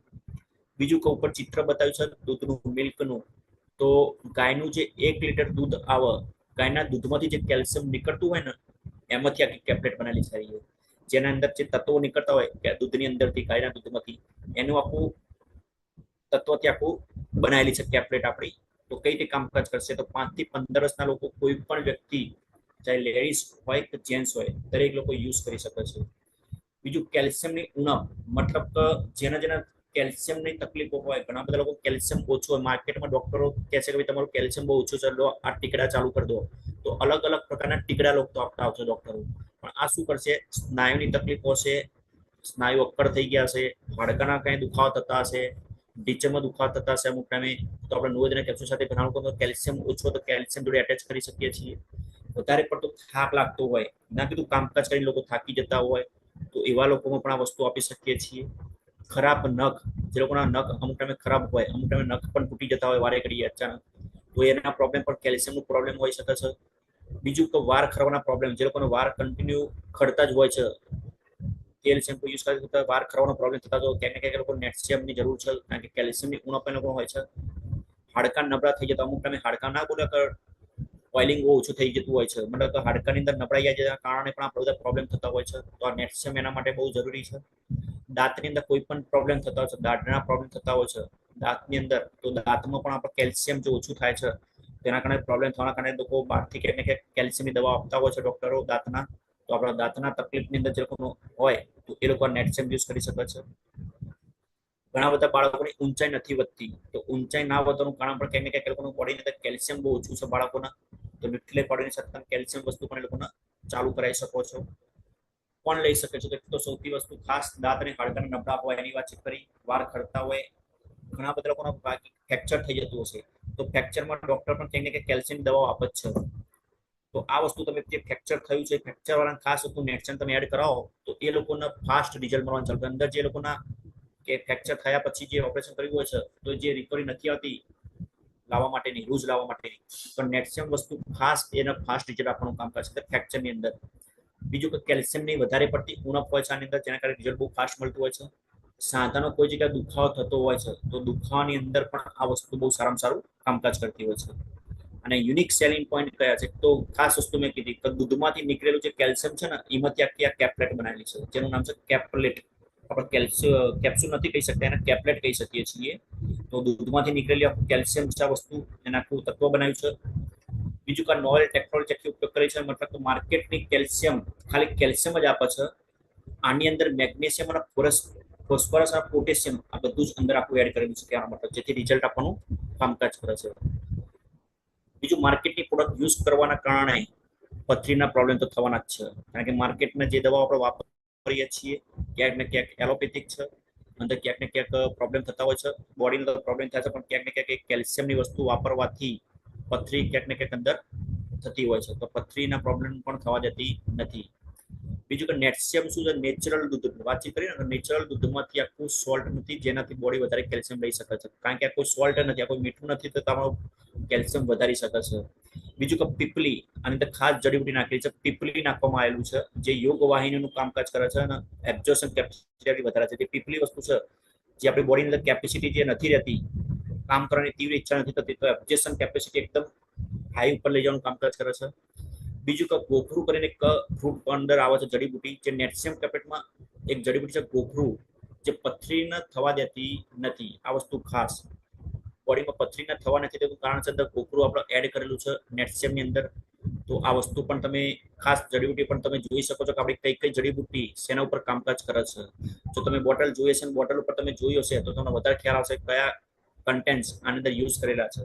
બીજું કે ઉપર ચિત્ર બતાવ્યું છે દૂધનું, મિલ્કનું. તો ગાયનું જે 1 લીટર દૂધ આવે, ગાયના દૂધમાંથી જે કેલ્શિયમ નીકળતું હોય ને, એમાંથી આખી કેપ્લેટ બનેલી છે. જેના અંદર જે તત્વો નીકળતા હોય કે દૂધની અંદરથી, ગાયના દૂધમાંથી, એનું આખું તત્વથી આખું બનાવેલી છે કેપ્લેટ આપણી. તો કઈ રીતે કામકાજ કરશે? તો 5 થી 15 વર્ષના લોકો, કોઈ પણ વ્યક્તિ, ચાહે લેડીઝ હોય કે જેન્ટ્સ હોય, દરેક લોકો યુઝ કરી શકે છે. બીજું કેલ્શિયમની ઉણપ, મતલબ કે જેના કેલ્શિયમની તકલીફો હોય, ઘણા બધા લોકો કેલ્શિયમ ઓછું હોય, માર્કેટમાં ડોક્ટરો કહે છે કે ભાઈ તમારું કેલ્શિયમ બહુ ઓછું છે, લો આ ટીકડા ચાલુ કરી દો. તો અલગ અલગ પ્રકારના ટીકડા લોકો આપતા આવશે ડોક્ટરો. પણ આ શું કરશે? સ્નાયુની તકલીફો હશે, સ્નાયુ અક્કડ થઈ ગયા હશે, હાડકાના કઈ દુખાવા થતા હશે, ઢીચણમાં દુખાવા થતા હશે અમુક ટાઈમે, તો આપણે નોંધને કેપ્સ્યુલ સાથે ઘણા લોકો કેલ્શિયમ ઓછું તો કેલ્શિયમ જોડે એટેચ કરી શકીએ છીએ. વધારે પડતો થાક લાગતો હોય, ના કીધું કામકાજ કરીને લોકો થાકી જતા હોય, તો એવા લોકોમાં પણ આ વસ્તુ આપી શકીએ છીએ. ખરાબ નખ, જે લોકોના નખ અમુક ટાઈમે ખરાબ હોય, અમુક ટાઈમે નખ પણ તૂટી જતા હોય વારે ઘડીએ અચાનક, તો એના પ્રોબ્લેમ પણ કેલ્શિયમનું પ્રોબ્લેમ હોઈ શકે છે. બીજું કે વાર ખરવાના પ્રોબ્લેમ, જે લોકોનો વાર કન્ટિન્યુ ખરતા જ હોય છે, તેલ શેમ્પુ યુઝ કરે તો વાર ખરવાનો પ્રોબ્લેમ થતા તો ક્યાંક ને ક્યાંક એ લોકો નેટશિયમની જરૂર છે, કારણ કે કેલ્શિયમની ઉણપ એ લોકો હોય છે. હાડકા નબળા થઈ જતા અમુક ટાઈમે હાડકા ના બોલે ઓઇલિંગ બહુ ઓછું થઈ જતું હોય છે, મતલબ કે હાડકાની અંદર નબળાઈ જવાના કારણે પણ આ બધા પ્રોબ્લેમ થતા હોય છે. તો આ નેટશિયમ એના માટે બહુ જરૂરી છે. દાંતની અંદર કોઈ પણ પ્રોબ્લેમ થતા હોય છે, દાંતના પ્રોબ્લેમ થતા હોય છે દાંતની અંદર, તો દાંતમાં પણ આપણે કેલ્શિયમ જો ઓછું થાય છે તેના કારણે પ્રોબ્લેમ થવાના કારણે લોકો બહારથી ક્યાંક ને ક્યાંક કેલ્શિયમની દવા આપતા હોય છે ડોક્ટરો દાંતના. તો આપણા દાંતના તકલીફની અંદર જે લોકોનું હોય તો એ લોકો નેટશિયમ યુઝ કરી શકે છે. ઘણા બધા બાળકોની ઊંચાઈ નથી વધતી, તો ઊંચાઈ ના વધવાનું કારણ પણ ક્યાંક ને ક્યાંક એ લોકોનું બોડીની અંદર કેલ્શિયમ બહુ ઓછું છે બાળકોના, તો ન્યુટ્રીલે પાવડરની સાથે કેલ્શિયમ વસ્તુ પણ એ લોકોને ચાલુ કરાવી શકો છો. કોણ લઈ શકે છે તો સૌથી વસ્તુ ખાસ દાંત અને હાડકાના નબળા હોય એની વાત કરી. વાર ખરતા હોય, ઘણા બધા લોકોના ફ્રેક્ચર થઈ જતું હશે, તો ફ્રેક્ચરમાં ડોક્ટર પણ કંઈક ને કંઈક કેલ્શિયમ દવાઓ આપે છે. તો આ વસ્તુ તમે જે ફ્રેક્ચર થયું છે ફ્રેક્ચર વાળાને ખાસ વસ્તુ નેટશિયમ તમે એડ કરાવો તો એ લોકોને ફાસ્ટ રિઝલ્ટ મળવાનું ચાલુ. અંદર જે લોકોના કે ફ્રેક્ચર થયા પછી જે ઓપરેશન કર્યું હોય છે તો જે રિકવરી નથી આવતી લાવવા માટેની, રૂઝ લાવવા માટેની, તો નેટશિયમ વસ્તુ ખાસ એને ફાસ્ટ રિઝલ્ટ આપવાનું કામ કરશે ફ્રેક્ચરની અંદર. બીજું કે કેલ્શિયમની વધારે પડતી ઉણપ હોય છે આની અંદર, જેના કારણે રિઝલ્ટ બહુ ફાસ્ટ મળતું હોય છે. સાંધાનો કોઈ જગ્યાએ દુખાવો થતો હોય છે તો દુખાવાની અંદર પણ આ વસ્તુ બહુ સારામાં સારું કામકાજ કરતી હોય છે. અને યુનિક સેલિંગ પોઈન્ટ કયા છે તો ખાસ વસ્તુ મેં કીધી કે દૂધમાંથી નીકળેલું જે કેલ્શિયમ છે ને એમાંથી આખી આ કેપ્લેટ બનાવેલી છે, જેનું નામ છે કેપ્લેટ. આપણે કેપ્સ્યુલ નથી કહી શકતા, એને કેપ્લેટ કહી શકીએ છીએ. તો દૂધમાંથી નીકળેલી કેલ્શિયમ છે વસ્તુ એના આખું તત્વ બનાવ્યું છે. બીજું કે નોવેલ ટેકનોલોજી ઉપયોગ કરે છે, મતલબ કે માર્કેટની કેલ્શિયમ ખાલી કેલ્શિયમ જ આપે છે. આની અંદર મેગ્નેશિયમ અને ફોસ્ફરસ અને પોટેશિયમ આ બધું જ અંદર આખું એડ કરેલું છે કહેવાનો મતલબ, જેથી રિઝલ્ટ આપવાનું કામકાજ કરે છે. બીજું માર્કેટની પ્રોડક્ટ યુઝ કરવાના કારણે પથરીના પ્રોબ્લેમ તો થવાના જ છે, કારણ કે માર્કેટમાં જે દવાઓ આપણે વાપરીએ છીએ ક્યાંક ને ક્યાંક એલોપેથિક છે, અંદર ક્યાંક ને ક્યાંક પ્રોબ્લેમ થતા હોય છે, બોડીનો પ્રોબ્લેમ થાય છે, પણ ક્યાંક ને ક્યાંક કેલ્શિયમની વસ્તુ વાપરવાથી પથરી ક્યાંક ને ક્યાંક અંદર થતી હોય છે, તો પથરીના પ્રોબ્લેમ પણ થવા દેતી નથી. બીજું કે નેટશિયમ શું છે, નેચરલ દૂધ વાતચીત કરીએ ને, નેચરલ દૂધમાંથી આખું સોલ્ટ નથી જેનાથી બોડી વધારે કેલ્શિયમ લઈ શકે છે, કારણ કે આ કોઈ સોલ્ટ નથી, આ કોઈ મીઠું નથી, તો તમારું કેલ્શિયમ વધારી શકે છે. બીજું કે પીપલી, આની અંદર ખાસ જડીબુટી નાખેલી છે, પીપલી નાખવામાં આવેલું છે જે યોગ વાહિનીનું કામકાજ કરે છે અને એબ્ઝોર્શન કેપેસિટી વધારે છે. જે પીપલી વસ્તુ છે જે આપણી બોડીની અંદર કેપેસિટી જે નથી રહેતી, કામ કરવાની તીવ્ર ઈચ્છા નથી થતી, તો એબ્ઝોર્શન કેપેસિટી એકદમ હાઈ ઉપર લઈ જવાનું કામકાજ કરે છે. બીજું કે ગોખરું કરીને એક ફ્રૂટ અંદર આવે છે જડીબુટી, જે નેટશિયમ ટેબ્લેટમાં એક જડીબુટી છે ગોખરું, જે પથરીને થવા દેતી નથી. આ વસ્તુ ખાસ બોડીમાં પથરીને થવા નથી દેતું કારણ છે અંદર ગોખરું આપણે એડ કરેલું છે નેટશિયમની અંદર. તો આ વસ્તુ પણ તમે ખાસ જડીબુટી પણ તમે જોઈ શકો છો કે આપણી કઈ કઈ જડીબુટી શેના ઉપર કામકાજ કરે છે. જો તમે બોટલ જોઈએ છે, બોટલ ઉપર તમે જોઈ હશે તો તમને વધારે ખ્યાલ આવશે કયા કન્ટેન્ટ્સ આની અંદર યુઝ કરેલા છે,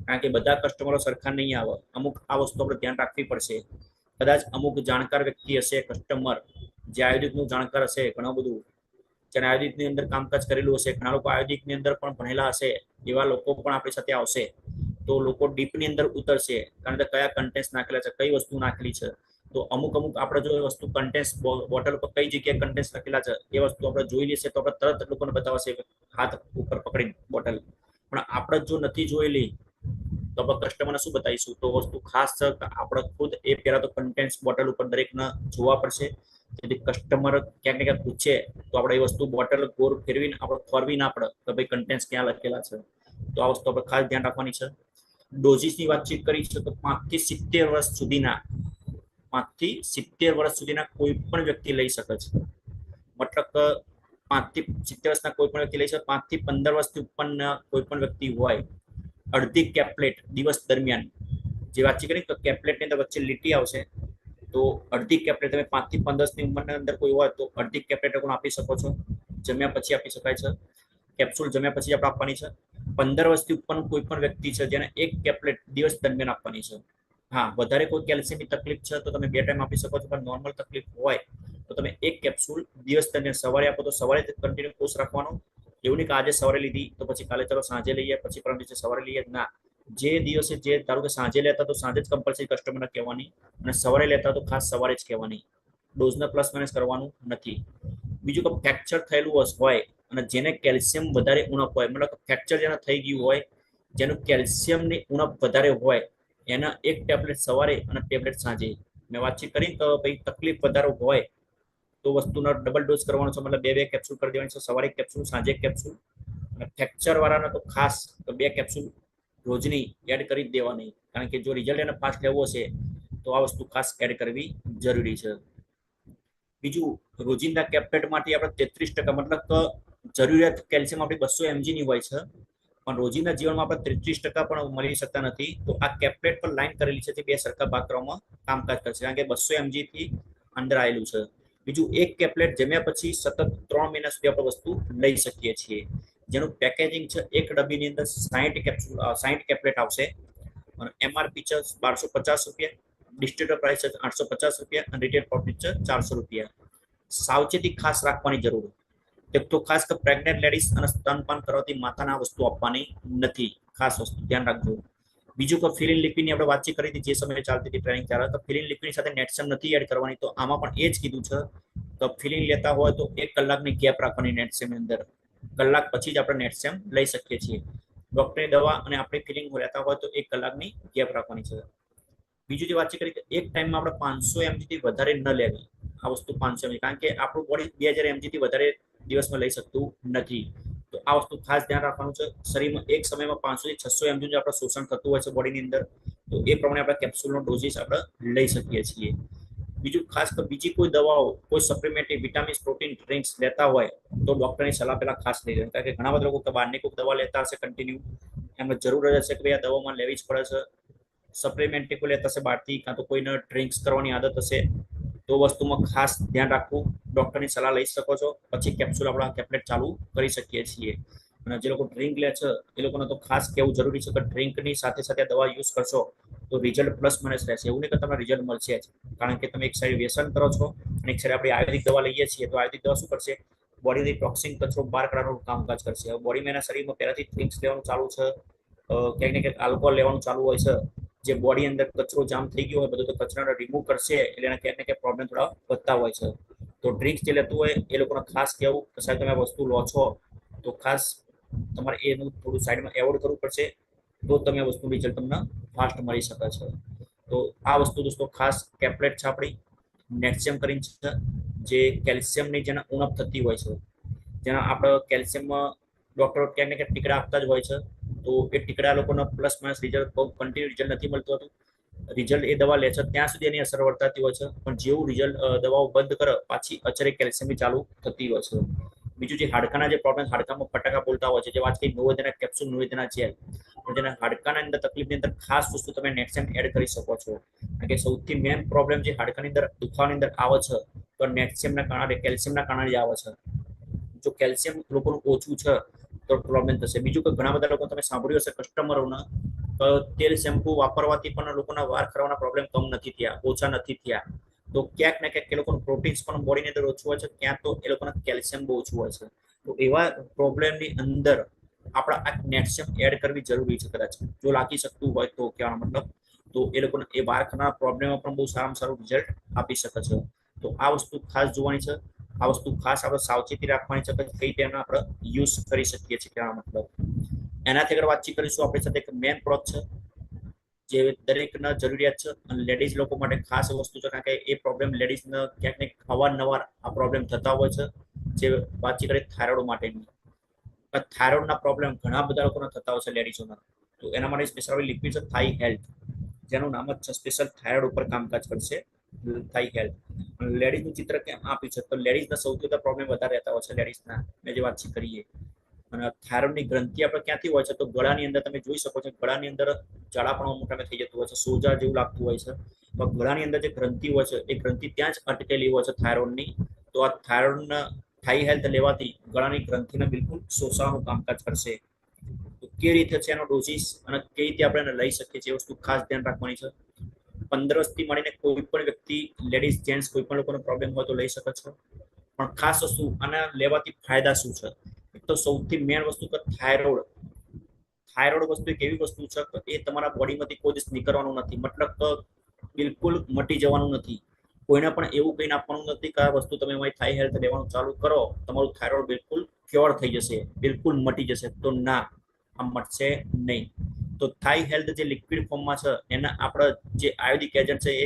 કારણ કે બધા કસ્ટમરો સરખા નહીં આવે. અમુક આ વસ્તુ આપણે ધ્યાન રાખવી પડશે. કદાચ અમુક જાણકાર વ્યક્તિ હશે કસ્ટમર, જે આયુર્વેદિકનું જાણકાર હશે ઘણું બધું, જેને આયુર્વેદિકની અંદર કામકાજ કરેલું હશે, ઘણા લોકો આયુર્વેદિકની અંદર પણ ભણેલા હશે, એવા લોકો પણ આપણી સાથે આવશે તો લોકો ડીપની અંદર ઉતરશે, કારણ કે કયા કન્ટેન્ટ્સ નાખેલા છે, કઈ વસ્તુ નાખેલી છે. તો અમુક આપણે જો એ વસ્તુ કન્ટેન્ટ્સ બોટલ પર કઈ જગ્યાએ કન્ટેન્ટ્સ લખેલા છે એ વસ્તુ આપણે જોઈ લઈશે તો આપણે તરત લોકોને બતાવશે હાથ ઉપર પકડી બોટલ. પણ આપણે જો નથી જોયેલી તો આપણે કસ્ટમરને શું બતાવીશું? તો વસ્તુ ખાસ છે કે આપણે ખુદ એ પહેલા તો કન્ટેન્ટ્સ બોટલ ઉપર દરેકને જોવા પડશે, જેથી કસ્ટમર ક્યાંક ને ક્યાંક પૂછે તો આપણે એ વસ્તુ બોટલ ગોર ફેરવીને આપણે ફરવી ના પડે કે ભાઈ કન્ટેન્ટ્સ ક્યાં લખેલા છે. તો આ વસ્તુ આપણે ખાસ ધ્યાન રાખવાની છે. ડોઝિસની વાતચીત કરી છે તો 5 થી 70 વર્ષ સુધીના 5 થી 70 વર્ષ સુધીના કોઈ પણ વ્યક્તિ લઈ શકે છે. મતલબ 5 થી 70 વર્ષના કોઈ પણ વ્યક્તિ લઈ શકે. 5 થી 15 વર્ષથી ઉપરના કોઈ પણ વ્યક્તિ હોય, અડધી કેપ્લેટ દિવસ દરમિયાન, જે વાતચીત કરી તો કેપ્લેટની અંદર વચ્ચે લીટી આવશે, તો અડધી કેપ્લેટ તમે 5 થી 15 ની ઉંમરની અંદર કોઈ હોય તો અડધી કેપ્લેટ પણ આપી શકો છો. જમ્યા પછી આપી શકાય છે. કેપ્સ્યુલ જમ્યા પછી આપણે આપવાની છે. 15 વર્ષથી ઉપરનું કોઈ પણ વ્યક્તિ છે જેને એક કેપ્લેટ દિવસ દરમિયાન આપવાની છે. હા, વધારે કોઈ કેલ્શિયમની તકલીફ છે તો તમે 2 ટાઈમ આપી શકો છો, પણ નોર્મલ તકલીફ હોય તો તમે એક કેપ્સ્યુલ દિવસ દરમિયાન સવારે આપો તો સવારે કન્ટિન્યુ કોર્સ રાખવાનો. એવું નહીં કે આજે સવારે લીધી તો પછી કાલે ચલો સાંજે લઈએ, પછી પરમ દિવસે સવારે લઈએ. ના, જે દિવસે જે ધારો કે સાંજે લેતા તો સાંજે જ કમ્પલસરી કસ્ટમરને કહેવાની, અને સવારે લેતા તો ખાસ સવારે જ કહેવાની. ડોઝને પ્લસ માઇનસ કરવાનું નથી. બીજું કે ફ્રેક્ચર થયેલું હોય અને જેને કેલ્શિયમ વધારે ઉણપ હોય, મતલબ ફ્રેક્ચર જેને થઈ ગયું હોય, જેનું કેલ્શિયમની ઉણપ વધારે હોય, એના એક ટેબ્લેટ સવારે અને ટેબ્લેટ સાંજે. મેં વાતચીત કરી તો ભાઈ તકલીફ વધારે હોય તો વસ્તુનો ડબલ ડોઝ કરવાનો છે, મતલબ 2 કેપ્સ્યુલ કરી દેવાની છે, સવારે 1 કેપ્સ્યુલ, સાંજે 1 કેપ્સ્યુલ. અને ફ્રેક્ચર વાળાને તો ખાસ 2 કેપ્સ્યુલ રોજની એડ કરી જ દેવાની, કારણ કે જો રિઝલ્ટ એને ફાસ્ટ લેવો હશે તો આ વસ્તુ ખાસ એડ કરવી જરૂરી છે. બીજું, રોજિંદા કેપ્ટેટમાંથી આપણે 33%, મતલબ કે જરૂરિયાત કેલ્શિયમ આપણી 200 mg ની હોય છે, પણ રોજિંદા જીવનમાં આપણે 33% પણ મળી શકતા નથી. તો આ કેપ્ટેટ પર લાઈન કરેલી છે, જે 2 સરખા ભાગ કરવામાં કામકાજ કરશે, કારણ કે 200 mg થી અંદર આવેલું છે. બીજું, એક કેપ્લેટ જમ્યા પછી સતત 3 મહિના સુધી આપણે વસ્તુ લઈ શકીએ છીએ, જેનું પેકેજિંગ છે, એક ડબ્બીની અંદર 60 કેપ્સ્યુલ 60 કેપ્લેટ આવશે. અને એમઆરપી છે ₹1250, ડિસ્ટ્રીબ્યુટર પ્રાઇસ છે ₹850 અને રિટેલ પ્રોફિટ છે ₹400. સાવચેતી ખાસ રાખવાની જરૂર, એક તો ખાસ કે પ્રેગ્નેન્ટ લેડીઝ અને સ્તનપાન કરવાથી માતાને આ વસ્તુ આપવાની નથી, ખાસ વસ્તુ ધ્યાન રાખજો. બીજું કે ફિલિન લિક્વિડની આપણે વાતચીત કરી હતી, જે સમયે ચાલતી હતી ટ્રેનિંગ ત્યારે, તો ફિલિન લિક્વિડ સાથે નેટસેમ નથી એડ કરવાની. તો આમાં પણ એ જ કીધું છે તો ફિલિન લેતા હોય તો 1 કલાકની ગેપ રાખવાની નેટસેમ અંદર, કલાક પછી જ આપણે નેટસેમ લઈ શકીએ છીએ. ડોક્ટરની દવા અને આપણી ફિલિંગ લેતા હોય તો 1 કલાકની ગેપ રાખવાની છે. બીજું જે વાતચીત કરી કે એક ટાઈમમાં આપણે 500 mg થી વધારે ન લેવી, આ વસ્તુ 500 mg, કારણ કે આપણું બોડી 2000 mg થી વધારે દિવસમાં લઈ શકતું નથી. તો આ વસ્તુ ખાસ ધ્યાન રાખવાનું છે. શરીરમાં એક સમયમાં 500 થી 600 mg આપણે શોષણ થતું હોય છે બોડીની અંદર, તો એ પ્રમાણે આપણે કેપ્સ્યુલનો ડોઝિસ આપણે લઈ શકીએ છીએ. બીજું ખાસ તો બીજી કોઈ દવાઓ, કોઈ સપ્લિમેન્ટરી વિટામિન્સ, પ્રોટીન ડ્રિંક્સ લેતા હોય તો ડોક્ટરની સલાહ પહેલા ખાસ લઈ લેવાની, કારણ કે ઘણા બધા લોકો બહારની કોઈ દવા લેતા હશે કન્ટિન્યુ, એમને જરૂર જ હશે કે ભાઈ આ દવામાં લેવી જ પડે છે. સપ્લિમેન્ટરી કોઈ લેતા હશે બહારથી, કાં તો કોઈને ડ્રિંક્સ કરવાની આદત હશે, તો વસ્તુમાં ખાસ ધ્યાન રાખવું. ડોક્ટરની સલાહ લઈ શકો છો, પછી કેપ્સ્યુલ આપણા કેપ્લેટ ચાલુ કરી શકીએ છીએ. અને જે લોકો ડ્રિંક લે છે એ લોકોને તો ખાસ કહેવું જરૂરી છે કે ડ્રિંકની સાથે સાથે દવા યુઝ કરશો તો રિઝલ્ટ પ્લસ માઇનસ રહેશે. એવું નહીં કે તમને રિઝલ્ટ મળશે જ, કારણ કે તમે એક સાઈડ વ્યસન કરો છો અને એક સાઈડ આપણે આયુર્વેદિક દવા લઈએ છીએ, તો આયુર્વેદિક દવા શું કરશે, બોડીની ટોક્સિન કચરો બહાર કાઢવાનું કામકાજ કરશે. બોડીમાં એના શરીરમાં પહેલાથી ડ્રિંક્સ લેવાનું ચાલુ છે, ક્યાંક ને ક્યાંક આલ્કોહોલ લેવાનું ચાલુ હોય છે, જે બોડી અંદર કચરો જામ થઈ ગયો હોય બધું, તો કચરાને રિમૂવ કરશે એટલે એના ક્યાંક ને ક્યાંક પ્રોબ્લેમ થોડા વધતા હોય છે. તો ડ્રિંક્સ જે લેતું હોય એ લોકોને ખાસ કહેવું કે સાહેબ તમે વસ્તુ લો છો તો ખાસ તમારે એનું થોડું સાઈડમાં એવોર્ડ કરવું પડશે, તો તમે વસ્તુ રિઝલ્ટ તમને ફાસ્ટ મળી શકે છે. તો આ વસ્તુ દોસ્તો ખાસ કેપ્લેટ છે આપણી નેટસેમ કરીને છે, જે કેલ્શિયમની જેને ઉણપ થતી હોય છે, જેના આપણે કેલ્શિયમમાં ડોક્ટરો ક્યાંક ને ક્યાંક ટીકડા આપતા જ હોય છે, તો એ ટીકડા લોકોને પ્લસ માઇનસ રિઝલ્ટ બહુ કન્ટિન્યુ રિઝલ્ટ નથી મળતું હતું. રિઝલ્ટ એ દવા લે છે ત્યાં સુધી એની અસર વર્તાતી હોય છે, પણ જેવું રિઝલ્ટ દવાઓ બંધ કરે પાછી અચરે કેલ્શિયમની ચાલુ થતી હોય છે. બીજું જે હાડકાના જે પ્રોબ્લેમ, હાડકામાં ફટાકા બોલતા હોય છે, જે વાત કરી નોવેદના કેપ્સ્યુલ, નોવેદના જેલ, જેના હાડકાના અંદર તકલીફની અંદર ખાસ વસ્તુ તમે નેટસેમ એડ કરી શકો છો, કારણ કે સૌથી મેઇન પ્રોબ્લેમ જે હાડકાની અંદર દુખાવાની અંદર આવે છે તો નેટસેમના કારણે, કેલ્શિયમના કારણે જ આવે છે. જો કેલ્શિયમ લોકોનું ઓછું છે તો પ્રોબ્લેમ થશે. બીજું કે ઘણા બધા લોકો તમે સાંભળ્યું હશે કસ્ટમરોના, તેલ શેમ્પુ વાપરવાથી પણ લોકોના વાળ ખરવાના પ્રોબ્લેમ કમ નથી થયા, ઓછા નથી થયા. તો ક્યાંક ને ક્યાંક એ લોકોનું પ્રોટીન્સ પણ બોડીની અંદર ઓછું હોય છે, ક્યાંક તો એ લોકોના કેલ્શિયમ બહુ ઓછું હોય છે. તો એવા પ્રોબ્લેમની અંદર આપણા આ નેટસેમ એડ કરવી જરૂરી છે, કદાચ જો લાગી શકતું હોય તો, કહેવાનો મતલબ, તો એ લોકોને એ વાળ ખરવાના પ્રોબ્લેમમાં પણ બહુ સારામાં સારું રિઝલ્ટ આપી શકે છે. તો આ વસ્તુ ખાસ જોવાની છે, આ વસ્તુ ખાસ આપણે સાવચેતી રાખવાની છે કે કઈ રીતે આપણે યુઝ કરી શકીએ છીએ, કહેવાનો મતલબ. એનાથી આગળ વાતચીત કરીશું આપણી સાથે એક મેન પ્રોડક્ટ છે જે દરેકના જરૂરિયાત છે અને લેડીઝ લોકો માટે ખાસ વસ્તુ છે, કારણ કે એ પ્રોબ્લેમ લેડીઝને ક્યાંક ને અવારનવાર આ પ્રોબ્લેમ થતા હોય છે. જે વાતચીત કરી થાઇરોઇડ માટેની, થાઇરોઇડના પ્રોબ્લેમ ઘણા બધા લોકોને થતા હોય છે લેડીઝોના, તો એના માટે સ્પેશિયલ લિક્વિડ છે થાઈ હેલ્થ, જેનું નામ જ છે સ્પેશિયલ થાઇરોઇડ ઉપર કામકાજ કરશે, થાઈ હેલ્થ. લેડીઝનું ચિત્ર કેમ આપ્યું છે તો લેડીઝના સૌથી વધારે પ્રોબ્લેમ વધારે રહેતા હોય છે લેડીઝના, મેં જે વાતચીત કરીએ. અને થાઇરોઇડની ગ્રંથિ આપણે ક્યાંથી હોય છે તો ગળાની અંદર તમે જોઈ શકો છો, ગળાની અંદર ઝાડાપણું મોટામાં થઈ જતું હોય છે, સોજા જેવું લાગતું હોય છે, તો ગળાની અંદર જે ગ્રંથિ હોય છે એ ગ્રંથિ ત્યાં જ અટકેલી હોય છે થાઇરોઇડની. તો આ થાઇરોઇડના થાઈ હેલ્થ લેવાથી ગળાની ગ્રંથિને બિલકુલ શોષવાનું કામકાજ કરશે. તો કેવી રીતે છે એનો ડોઝિસ અને કેવી રીતે આપણે એને લઈ શકીએ છીએ, એ વસ્તુ ખાસ ધ્યાન રાખવાની છે. 15 વર્ષથી મળીને કોઈ પણ વ્યક્તિ, લેડીઝ જેન્ટ્સ કોઈ પણ લોકોનો પ્રોબ્લેમ હોય તો લઈ શકે છે. પણ ખાસ વસ્તુ આના લેવાથી ફાયદા શું છે, એક તો સૌથી મેઇન વસ્તુ કે થાઇરોઇડ, થાઇરોઇડ વસ્તુ એક એવી વસ્તુ છે કે એ તમારા બોડીમાંથી કોઈ દિવસ નીકળવાનું નથી, મતલબ બિલકુલ મટી જવાનું નથી. કોઈને પણ એવું કહીને આપવાનું નથી કે આ વસ્તુ તમે અમારી થાઈ હેલ્થ લેવાનું ચાલુ કરો તમારું થાઇરોઇડ બિલકુલ ક્યોર થઈ જશે, બિલકુલ મટી જશે, તો ના, આ મટશે નહીં. તો થાઈ હેલ્થ જે લિક્વિડ ફોર્મમાં છે એના આપણે જે આયુર્વેદિક એજન્ટ છે એ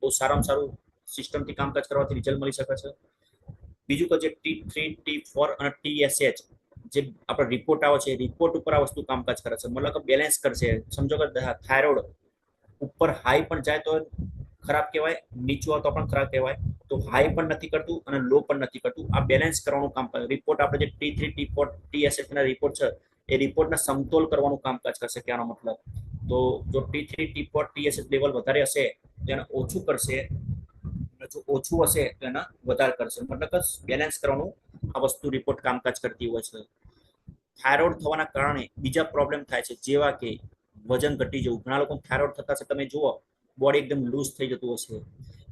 બહુ સારામાં સારું સિસ્ટમથી કામકાજ કરવાથી રિઝલ્ટ મળી શકે છે. બીજું કે જે T3 T4 અને TSH જે આપણો રિપોર્ટ આવે છે, રિપોર્ટ ઉપર આ વસ્તુ કામકાજ કરે છે, મતલબ કે બેલેન્સ કરશે. સમજો કે થાઇરોઇડ ઉપર હાઈ પણ જાય તો ખરાબ કહેવાય, નીચું આવે તો પણ ખરાબ કહેવાય. તો હાઈ પણ નથી કરતું અને લો પણ નથી કરતું. આ બેલેન્સ કરવાનું કામ કરે. રિપોર્ટ આપણે જે T3 T4 TSH ના રિપોર્ટ છે એ રિપોર્ટને સમતોલ કરવાનું કામકાજ કરશે. કહેવાનો મતલબ તો જો T3 T4 TSH લેવલ વધારે હશે તો એને ઓછું કરશે, જો ઓછું હશે તો એને વધારે કરશે. મતલબ કે બેલેન્સ કરવાનું આ વસ્તુ રિપોર્ટ કામકાજ કરતી હોય છે. થાઇરોઇડ થવાના કારણે બીજા પ્રોબ્લેમ થાય છે, જેવા કે વજન ઘટી જવું. ઘણા લોકો થાઇરોઇડ થતા છે, તમે જુઓ બોડી એકદમ લૂઝ થઈ જતું હશે.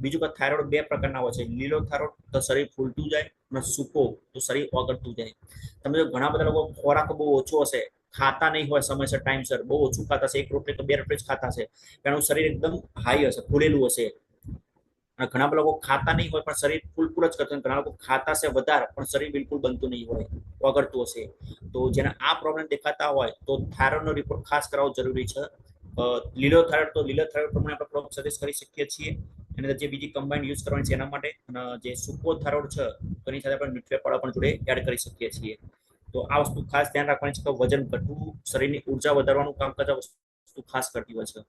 બીજું કે થાઇરોઇડ બે પ્રકારના હોય છે. લીલો થાઇરોઇડ તો શરીર ફૂલતું જાય અને સૂકો તો શરીર ઓગળતું જાય. તમે જો ઘણા બધા લોકો ખોરાક બહુ ઓછો હશે, ખાતા નહીં હોય સમયસર ટાઈમસર, બહુ ઓછું ખાતા હશે, 1 રોટલી તો 2 રોટલી જ ખાતા હશે, એનું શરીર એકદમ હાઈ હશે, ફૂલેલું હશે. અને ઘણા બધા લોકો ખાતા નહીં હોય પણ શરીર ફૂલફૂલ જ કરતું. ઘણા લોકો ખાતા છે વધારે પણ શરીર બિલકુલ બનતું નહીં હોય, ઓગળતું હશે. તો જેને આ પ્રોબ્લેમ દેખાતા હોય તો થાઇરોઇડનો રિપોર્ટ ખાસ કરાવવો જરૂરી છે. લીલો થાઇરોઇડ તો લીલો થાઇરોઇડ પ્રમાણે આપણે પ્રોડક્ટ સજેસ્ટ કરી શકીએ છીએ. એની અંદર જે બીજી કમ્બાઈન યુઝ કરવાની છે એના માટે. અને જે સૂકો થાઇરોઇડ છે તેની સાથે આપણે ન્યુટ્રીપાવડર પણ જોડે એડ કરી શકીએ છીએ. તો આ વસ્તુ ખાસ ધ્યાન રાખવાની છે કે વજન ઘટવું, શરીરની ઉર્જા વધારવાનું કામકાજ આ વસ્તુ ખાસ કરતી હોય છે.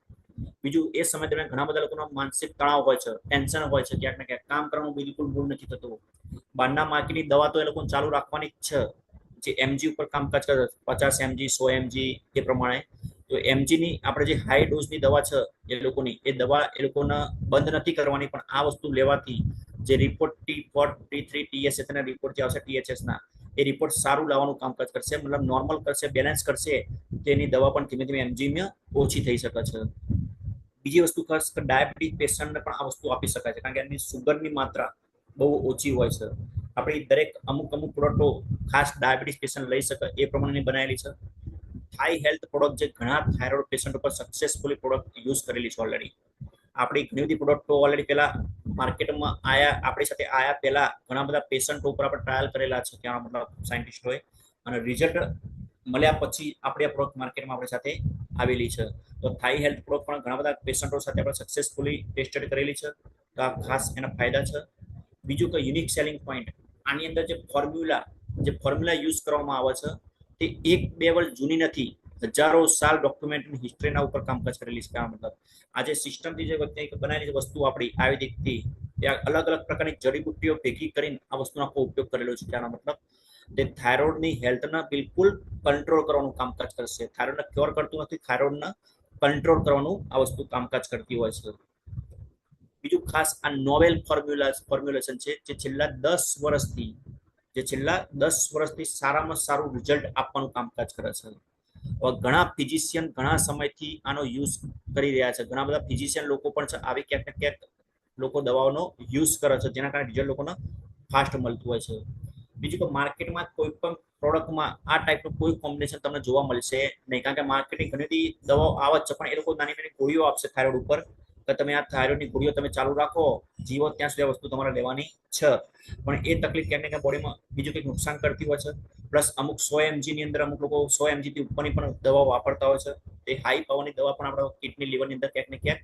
બીજું એ સમય દરમિયાન ઘણા બધા લોકોનો માનસિક તણાવ હોય છે, ટેન્શન હોય છે, ક્યાંક ને ક્યાંક કામ કરવાનું બિલકુલ મૂડ નથી થતું. બહારના માર્કેટની દવા તો એ લોકોને ચાલુ રાખવાની જ છે, જે એમજી ઉપર કામકાજ કરે 50 mg 100 mg એ પ્રમાણે. તો એમજી ની આપણે જે હાઈ ડોઝની દવા છે એ લોકોની, એ દવા એ લોકોને બંધ નથી કરવાની, પણ આ વસ્તુ લેવાથી જે રિપોર્ટ T4 T3 TSH ના રિપોર્ટ જે આવશે THS ના, એ રિપોર્ટ સારું લાવવાનું કામકાજ કરશે, મતલબ નોર્મલ કરશે, બેલેન્સ કરશે. તેની દવા પણ ધીમે ધીમે એમજીમાં ઓછી થઈ શકે છે. બીજી વસ્તુ ખાસ કે ડાયાબિટીસ પેશન્ટને પણ આ વસ્તુ આપી શકાય છે, કારણ કે એમની સુગરની માત્રા બહુ ઓછી હોય છે. આપણી દરેક અમુક પ્રોડક્ટો ખાસ ડાયાબિટીસ પેશન્ટ લઈ શકે એ પ્રમાણેની બનાવેલી છે. થાઈ હેલ્થ પ્રોડક્ટ જે ઘણા થાઇરોઇડ પેશન્ટ ઉપર સક્સેસફુલી પ્રોડક્ટ યુઝ કરેલી છે ઓલરેડી. આપણી ઘણી બધી પ્રોડક્ટો ઓલરેડી પહેલા માર્કેટમાં આયા, આપણી સાથે આયા પહેલા ઘણા બધા પેશન્ટો ઉપર આપણે ટ્રાયલ કરેલા છે ત્યાં મતલબ સાયન્ટિસ્ટોએ, અને રિઝલ્ટ મળ્યા પછી આપણે પ્રોડક્ટ માર્કેટમાં આપણી સાથે આવેલી છે. તો થાઈ હેલ્થ પ્રોડક્ટ પણ ઘણા બધા પેશન્ટો સાથે આપણે સક્સેસફુલી ટેસ્ટેડ કરેલી છે. તો આ ખાસ એના ફાયદા છે. બીજું કે યુનિક સેલિંગ પોઈન્ટ, આની અંદર જે ફોર્મ્યુલા યુઝ કરવામાં આવે છે તે 1-2 વર્ષ જૂની નથી, હજારો સાલ ડોક્યુમેન્ટની હિસ્ટ્રીના ઉપર કામકાજ કરેલી છે. મતલબ આજે સિસ્ટમથી જે બનાવેલી વસ્તુ આપણી આયુર્વેદિકથી, ત્યાં અલગ અલગ પ્રકારની જડીબુટ્ટીઓ ભેગી કરીને આ વસ્તુનો આખો ઉપયોગ કરેલો છે. ત્યાંનો મતલબ તે થાઇરોઇડની હેલ્થના બિલકુલ કંટ્રોલ કરવાનું કામકાજ કરશે. થાઇરોઇડને ક્યોર કરતું નથી, થાઇરોઇડને કંટ્રોલ કરવાનું આ વસ્તુ કામકાજ કરતી હોય છે. બીજું ખાસ આ નોવેલ ફોર્મ્યુલેશન છે, જે છેલ્લા 10 વર્ષથી સારામાં સારું રિઝલ્ટ આપવાનું કામકાજ કરે છે. ઘણા ફિઝિશિયન ઘણા સમયથી આનો યુઝ કરી રહ્યા છે. ઘણા બધા ફિઝિશિયન લોકો પણ છે આવી ક્યાંક ને ક્યાંક લોકો દવાઓનો યુઝ કરે છે, જેના કારણે રિઝલ્ટ લોકોને ફાસ્ટ મળતું હોય છે. બીજું કે માર્કેટમાં કોઈ પણ પ્રોડક્ટમાં આ ટાઈપનું કોઈ કોમ્બિનેશન તમને જોવા મળશે નહીં, કારણ કે માર્કેટની ઘણી બધી દવાઓ આવે છે, પણ એ લોકો નાની નાની ગોળીઓ આપશે થાઇરોઇડ ઉપર કે તમે આ થાઇરોઇડની ગોળીઓ તમે ચાલુ રાખો, જીવો ત્યાં સુધી આ વસ્તુ તમારે લેવાની છે. પણ એ તકલીફ ક્યાંક ને ક્યાંક બોડીમાં બીજું કંઈક નુકસાન કરતી હોય છે. પ્લસ અમુક 100 mg ની અંદર અમુક લોકો 100 mg થી ઉપરની પણ દવાઓ વાપરતા હોય છે. એ હાઈ પાવરની દવા પણ આપણા કિડની લીવરની અંદર ક્યાંક ને ક્યાંક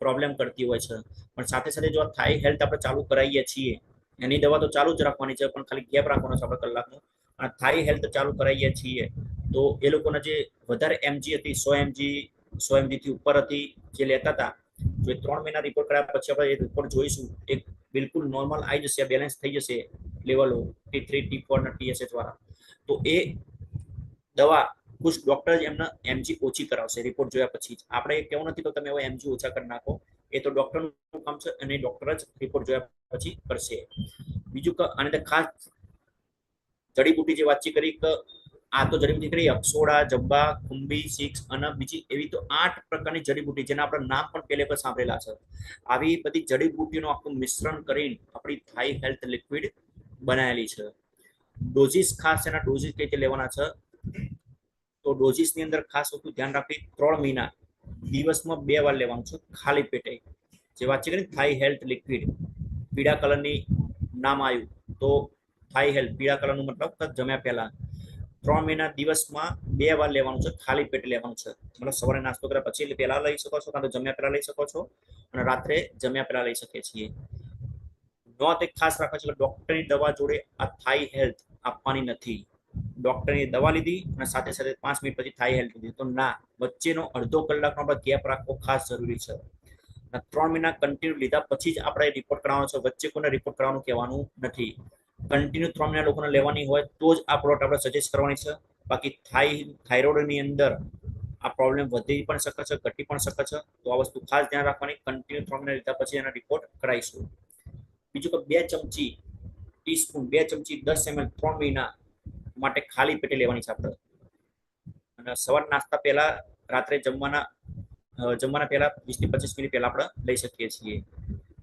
પ્રોબ્લેમ કરતી હોય છે. પણ સાથે સાથે જો થાઈ હેલ્થ આપણે ચાલુ કરાવીએ છીએ, એની દવા તો ચાલુ જ રાખવાની છે, પણ ખાલી ગેપ રાખવાનો છે આપણે કલાકનો. અને થાઈ હેલ્થ ચાલુ કરાવીએ છીએ તો એ લોકોને જે વધારે એમજી હતી, 100 mg થી ઉપર હતી, જે લેતા હતા, જો 3 મહિના રિપોર્ટ કર્યા પછી આપણે એ રિપોર્ટ જોઈશું, એક બિલકુલ નોર્મલ આવી જશે, બેલેન્સ થઈ જશે લેવલો T3 T4 અને TSH વાળા. તો એ દવા કુછ ડોક્ટર એમને એમજી ઓછી કરાવશે રિપોર્ટ જોયા પછી. આપણે કેવું નથી કે તમે હવે એમજી ઓછા કરી નાખો, એ તો ડોક્ટરનું કામ છે અને ડોક્ટર જ રિપોર્ટ જોયા પછી કરશે. બીજું કે આની અંદર ખાસ જડીબુટ્ટી જે વાતચીત કરી કે આ તો જડીબુટ્ટી કરી અક્ષોડા, જબ્બા, કુંભી, સિક્સ અને બીજી એવી તો 8 પ્રકારની જડીબુટ્ટી, જેના આપણે નામ પણ પહેલે પર સાંભળેલા છે. આવી બધી જડીબુટ્ટીનું આખું મિશ્રણ કરીને આપણી થાઈ હેલ્થ લિક્વિડ બનાવેલી છે. ડોઝિસ ખાસ એના ડોઝિસ કઈ રીતે લેવાના છે, તો ડોઝિસની અંદર ખાસ વસ્તુ ધ્યાન રાખવી, 3 મહિના દિવસમાં 2 વાર લેવાનું છે ખાલી પેટે. જે વાત છે થાઈ હેલ્થ લિક્વિડ, પીળા કલરની નામ આવ્યું તો થાઈ હેલ્થ પીળા કલરનું મતલબ જમ્યા પહેલા 3 મહિના દિવસમાં 2 વાર લેવાનું છે, ખાલી પેટ લેવાનું છે. મતલબ સવારે નાસ્તો કર્યા પછી પહેલા લઈ શકો છો, કાં તો જમ્યા પહેલા લઈ શકો છો, અને રાત્રે જમ્યા પહેલા લઈ શકીએ છીએ. નોંધ એક ખાસ રાખવા છે કે ડોક્ટરની દવા જોડે આ થાઈ હેલ્થ આપવાની નથી. ડોક્ટરની દવા લીધી અને સાથે સાથે 5 મિનિટ પછી થાઈ હેલ્થ લીધી તો ના, વચ્ચેનો અડધો કલાકનો આપણે ગેપ રાખવો ખાસ જરૂરી છે. 3 મહિના કન્ટિન્યુ લીધા પછી જ આપણે રિપોર્ટ કરાવવાનો છે, વચ્ચે કોઈને રિપોર્ટ કરાવવાનું કહેવાનું નથી. કન્ટિન્યુ 3 મહિના લોકોને લેવાની હોય તો જ આ પ્રોડક્ટ આપણે સજેસ્ટ કરવાની છે. બાકી થાઇરોઇડની અંદર આ પ્રોબ્લેમ વધી પણ શકે છે, ઘટી પણ શકે છે. તો આ વસ્તુ ખાસ ધ્યાન રાખવાની. કન્ટિન્યુ 3 મહિના લીધા પછી એના રિપોર્ટ કરાવીશું. બીજું કે 2 ચમચી ટીસ્પૂન 2 ચમચી 10 ml 3 મહિના માટે ખાલી પેટે લેવાની છે આપણે. અને સવાર નાસ્તા પહેલા, રાત્રે જમવાના પહેલા 20 થી 25 મિનિટ પહેલા આપણે લઈ શકીએ છીએ.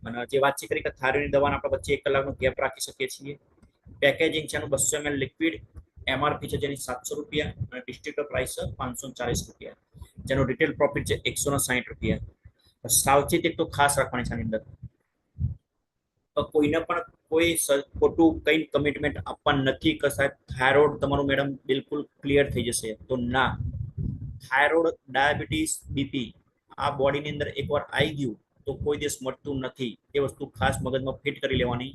અને જે વાતચીત કરી કે થાઇરોઇડની દવાના આપણે વચ્ચે 1 કલાકનો ગેપ રાખી શકીએ છીએ. પેકેજિંગ છે એનું 200 ml લિક્વિડ, MRP છે જેની 700 રૂપિયા અને ડિસ્ટ્રીબ્યુટર પ્રાઇસ છે 540 રૂપિયા, જેનો રિટેલ પ્રોફિટ છે 160 રૂપિયા. સાવચેત એક તો ખાસ રાખવાની છે આની અંદર, કોઈને પણ કોઈ ખોટું કઈ કમિટમેન્ટ આપવાનું નથી કે સાહેબ થાઇરોઇડ તમારું મેડમ બિલકુલ ક્લિયર થઈ જશે. તો ના, થાઇરોઇડ, ડાયાબિટીસ, બીપી આ બોડીની અંદર એકવાર આવી ગયું તો કોઈ દિવસ મળતું નથી. એ વસ્તુ ખાસ મગજમાં ફિટ કરી લેવાની.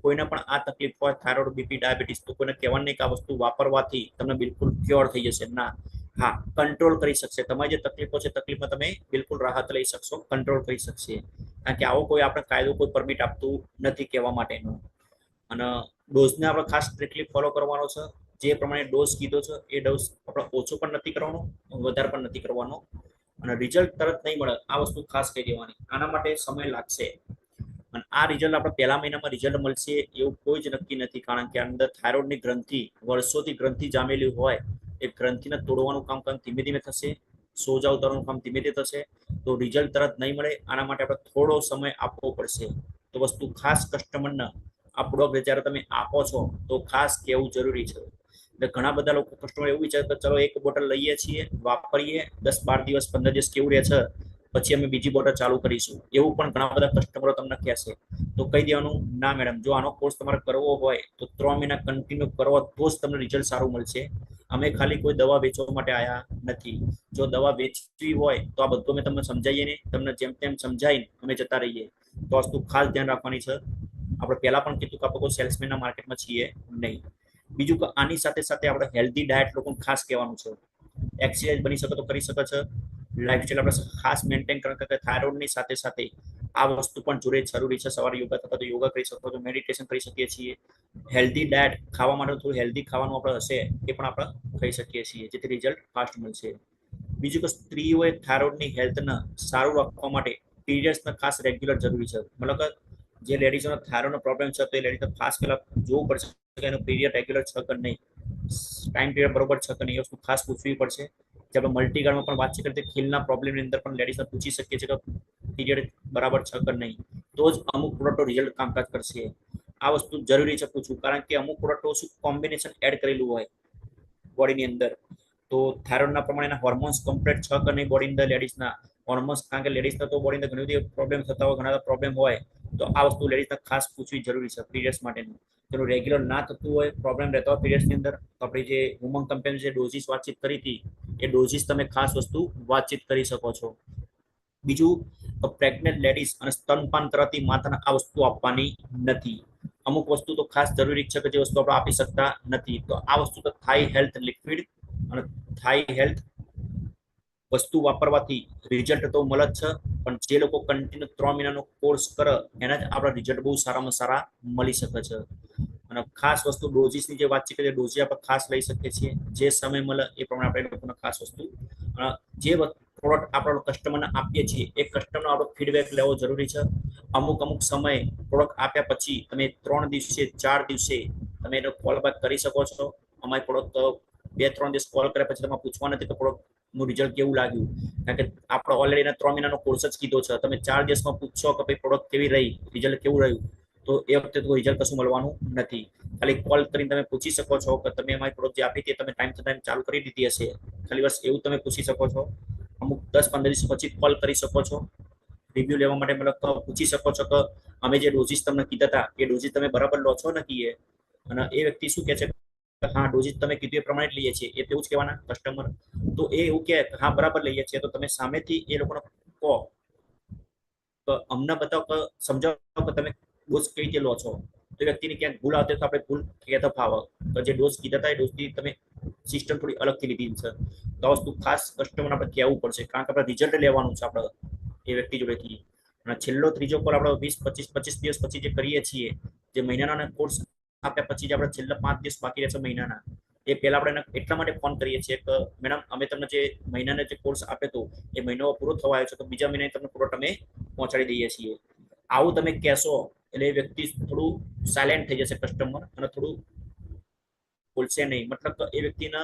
કોઈને પણ આ તકલીફ હોય, થાઇરોઇડ, બીપી, ડાયાબિટીસ, તો કોઈને કહેવાનું નહીં કે આ વસ્તુ વાપરવાથી તમને બિલકુલ ક્યોર થઈ જશે. ના, હા, કંટ્રોલ કરી શકશે. તમારી જે તકલીફો છે તકલીફમાં તમે બિલકુલ રાહત લઈ શકશો, કંટ્રોલ કરી શકશે. કારણ કે આવો કોઈ આપણે કાયદો કોઈ પરમિટ આપતું નથી કહેવા માટેનો. અને ડોઝને આપણે ખાસ સ્ટ્રિક્ટલી ફોલો કરવાનો છે. જે પ્રમાણે ડોઝ કીધો છે એ ડોઝ આપણે ઓછો પણ નથી કરવાનો, વધારે પણ નથી કરવાનો. અને રિઝલ્ટ તરત નહીં મળે આ વસ્તુ ખાસ કહી દેવાની. આના માટે સમય લાગશે. અને આ રિઝલ્ટ આપણે પહેલા મહિનામાં રિઝલ્ટ મળશે એવું કોઈ જ નક્કી નથી. કારણ કે અંદર થાઇરોઇડની ગ્રંથિ, વર્ષોથી ગ્રંથિ જામેલી હોય, એ ગ્રંથિને તોડવાનું કામ ધીમે ધીમે થશે, સોજા ઉતારવાનું કામ ધીમે ધીમે થશે. તો રિઝલ્ટ તરત નહીં મળે. આના માટે આપણે થોડો સમય આપવો પડશે. તો વસ્તુ ખાસ કસ્ટમરને આ પ્રોડક્ટ જ્યારે તમે આપો છો તો ખાસ કહેવું જરૂરી છે. એટલે ઘણા બધા લોકો કસ્ટમર એવું વિચારે કે ચલો એક બોટલ લઈએ છીએ, વાપરીએ, 10-12 દિવસ 15 દિવસ કેવું રહે છે, પછી અમે બીજી બોટલ ચાલુ કરીશું, એવું પણ ઘણા બધા કસ્ટમરો તમને કહેશે. તો કહી દેવાનું, ના મેડમ, જો આનો કોર્સ તમારે કરવો હોય તો 3 મહિના કન્ટિન્યુ કરો તો જ તમને રિઝલ્ટ સારું મળશે. અમે ખાલી કોઈ દવા વેચવા માટે આવ્યા નથી. જો દવા વેચવી હોય તો આ બધું અમે તમને સમજાવીએ ને, તમને જેમ તેમ સમજાવીને અમે જતા રહીએ. તો વસ્તુ ખાસ ધ્યાન રાખવાની છે. આપણે પહેલા પણ કીધું કે આપણે કોઈ સેલ્સમેનના માર્કેટમાં છીએ નહીં. બીજું કે આની સાથે સાથે આપણે હેલ્ધી ડાયટ લોકોને ખાસ કહેવાનું છે. એક્સરસાઇઝ બની શકે તો કરી શકે છે. લાઈફસ્ટાઈલ આપણે ખાસ મેન્ટેન કરવા કે થાઇરોઇડની સાથે સાથે આ વસ્તુ પણ જોડે જરૂરી છે. સવારે યોગા થતા તો યોગા કરી શકો છો, મેડિટેશન કરી શકીએ છીએ. હેલ્ધી ડાયટ ખાવા માટે થોડું હેલ્ધી ખાવાનું આપણે હશે એ પણ આપણે ખાઈ શકીએ છીએ, જેથી રિઝલ્ટ ફાસ્ટ મળશે. બીજું કે સ્ત્રીઓએ થાઇરોઇડની હેલ્થને સારું રાખવા માટે પીરિયડ્સને ખાસ રેગ્યુલર જરૂરી છે. મતલબ કે જે લેડીઝોનો થાઇરોઇડનો પ્રોબ્લેમ છે તો એ લેડીઝને ખાસ પહેલાં જોવું પડશે કે એનો પીરિયડ રેગ્યુલર છે કે નહીં, ટાઈમ પીરિયડ બરોબર છે કે નહીં, એ વસ્તુ ખાસ પૂછવી પડશે. જે આપણે મલ્ટીગાર્ડમાં પણ વાતચીત કરીએ ખીલના પ્રોબ્લેમની અંદર પણ લેડીઝને પૂછી શકીએ છીએ કે પીરિયડ બરાબર છે કે નહીં. તો જ અમુક પ્રોડક્ટો રિઝલ્ટ કામકાજ કરશે. આ વસ્તુ જરૂરી છે પૂછવું, કારણ કે અમુક પ્રોડક્ટો શું કોમ્બિનેશન એડ કરેલું હોય બોડીની અંદર. તો થાઇરોઇડના પ્રમાણેના હોર્મોન્સ કમ્પ્લીટ છે કે નહીં બોડીની અંદર લેડીઝના હોર્મોન્સ, કારણ કે લેડીઝના તો બોડીની અંદર ઘણી બધી પ્રોબ્લેમ થતા હોય, ઘણા બધા પ્રોબ્લેમ હોય. તો આ વસ્તુ લેડીઝને ખાસ પૂછવી જરૂરી છે પીરિયડ્સ માટેનું. જેનું રેગ્યુલર ના થતું હોય, પ્રોબ્લેમ રહેતો હોય પીરિયડ્સની અંદર, તો આપણી જે ઉમંગ કંપની જે ડોઝિસ વાતચીત કરી હતી એ ડોઝિસ તમે ખાસ વસ્તુ વાતચીત કરી શકો છો. બીજું, પ્રેગ્નેન્ટ લેડીઝ અને સ્તનપાન કરાતી માતાને આ વસ્તુ આપવાની નથી. અમુક વસ્તુ તો ખાસ જરૂરી છે કે જે વસ્તુ આપણે આપી શકતા નથી. તો આ વસ્તુ તો થાઈ હેલ્થ લિક્વિડ અને થાઈ હેલ્થ વસ્તુ વાપરવાથી રિઝલ્ટ તો મળે જ છે, પણ જે લોકો કન્ટિન્યુ 3 મહિનાનો કોર્સ કરે એના જ આપણા રિઝલ્ટ બહુ સારામાં સારા મળી શકે છે. અને ખાસ વસ્તુ ડોઝિસની જે વાત છે કે ડોઝી આપણે ખાસ લઈ શકીએ છીએ. જે સમય મળે એ પ્રમાણે આપણે લોકોને ખાસ વસ્તુ, જે પ્રોડક્ટ આપણે કસ્ટમરને આપીએ છીએ એ કસ્ટમરનો આપણો ફીડબેક લેવો જરૂરી છે. અમુક સમય પ્રોડક્ટ આપ્યા પછી તમે 3 દિવસે 4 દિવસે તમે એનો કોલ બેક કરી શકો છો. અમારી પ્રોડક્ટ 2-3 દિવસ કોલ કર્યા પછી તમે પૂછવા નથી કે પ્રોડક્ટનું રિઝલ્ટ કેવું લાગ્યું, કારણ કે આપણે ઓલરેડી 3 મહિનાનો કોર્સ જ કીધો છે. તમે 4 દિવસમાં પૂછશો કે ભાઈ પ્રોડક્ટ કેવી રહી, રિઝલ્ટ કેવું રહ્યું, તો એ વખતે તો રિઝલ્ટ કશું મળવાનું નથી. ખાલી કોલ કરીને તમે પૂછી શકો છો કે તમે અમારી પ્રોડક્ટ જે આપી હતી તમે ટાઈમ ટુ ટાઈમ ચાલુ કરી દીધી હશે, ખાલી બસ એવું તમે પૂછી શકો છો. અમુક 10-15 દિવસ પછી કોલ કરી શકો છો રિવ્યુ લેવા માટે. મતલબ પૂછી શકો છો કે અમે જે ડોઝિસ તમને કીધા હતા એ ડોઝિસ તમે બરાબર લો છો નથી એ. અને એ વ્યક્તિ શું કહે છે, હા ડોઝિસ તમે કીધું એ પ્રમાણે જ લઈએ છીએ, એ તેવું જ કહેવાના કસ્ટમર. તો એ એવું કહે હા બરાબર લઈએ છીએ, તો તમે સામેથી એ લોકોને કહો કે અમને બતાવો કે સમજાવો કે તમે ડોઝ કઈ રીતે લો છો, તો વ્યક્તિને ક્યાંક ભૂલ આવતી તો આપણે ભૂલ કહેતા ફાવે, તો જે ડોઝ કીધા હતા એ ડોઝથી તમે સિસ્ટમ થોડી અલગથી લીધી છે. તો આ વસ્તુ ખાસ કસ્ટમરને આપણે કહેવું પડશે, કારણ કે આપણે રિઝલ્ટ લેવાનું છે આપણે એ વ્યક્તિ જોડેથી. અને છેલ્લો ત્રીજો કોલ આપણે 20-25 દિવસ પછી જે કરીએ છીએ, જે મહિનાના કોર્સ આપ્યા પછી જે આપણે છેલ્લા 5 દિવસ બાકી રહે છે મહિનાના, એ પહેલા આપણે એટલા માટે ફોન કરીએ છીએ કે મેડમ અમે તમને જે મહિનાનો જે કોર્સ આપ્યો હતો એ મહિનો પૂરો થવા આવ્યો છે, તો બીજા મહિને તમને પ્રોડક્ટ અમે પહોંચાડી દઈએ છીએ. આવું તમે કહેશો એટલે એ વ્યક્તિ થોડું સાયલેન્ટ થઈ જશે કસ્ટમર, અને થોડું બોલશે નહીં. મતલબ એ વ્યક્તિને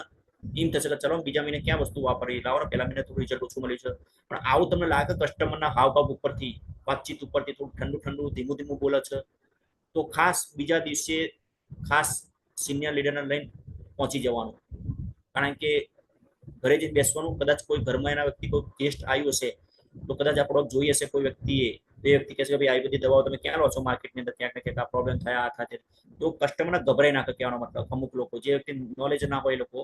એમ થશે કે ચલો બીજા મહિને ક્યાં વસ્તુ વાપરી, લાવો પહેલા મહિને થોડું રિઝલ્ટ ઓછું મળ્યું છે. પણ આવું તમને લાગે કસ્ટમરના હાવભાવ ઉપરથી, વાતચીત ઉપરથી થોડું ઠંડુ ઠંડુ ધીમું ધીમું બોલે છે, તો ખાસ બીજા દિવસે ખાસ સિનિયર લીડરને લઈને પહોંચી જવાનું. કારણ કે ઘરે જઈને બેસવાનું, કદાચ કોઈ ઘરમાં એના વ્યક્તિ કોઈ ગેસ્ટ આવ્યું હશે તો કદાચ આ પ્રોડક્ટ જોઈ હશે કોઈ વ્યક્તિએ, તો એ વ્યક્તિ કહેશે કે ભાઈ આવી બધી દવાઓ તમે ક્યાં લો છો માર્કેટની અંદર, ક્યાંક ને ક્યાંક આ પ્રોબ્લેમ થયા આ થાય, તો કસ્ટમરને ગભરાઈ નાખે. કહેવાનો મતલબ અમુક લોકો જે વ્યક્તિ નોલેજ ના હોય એ લોકો,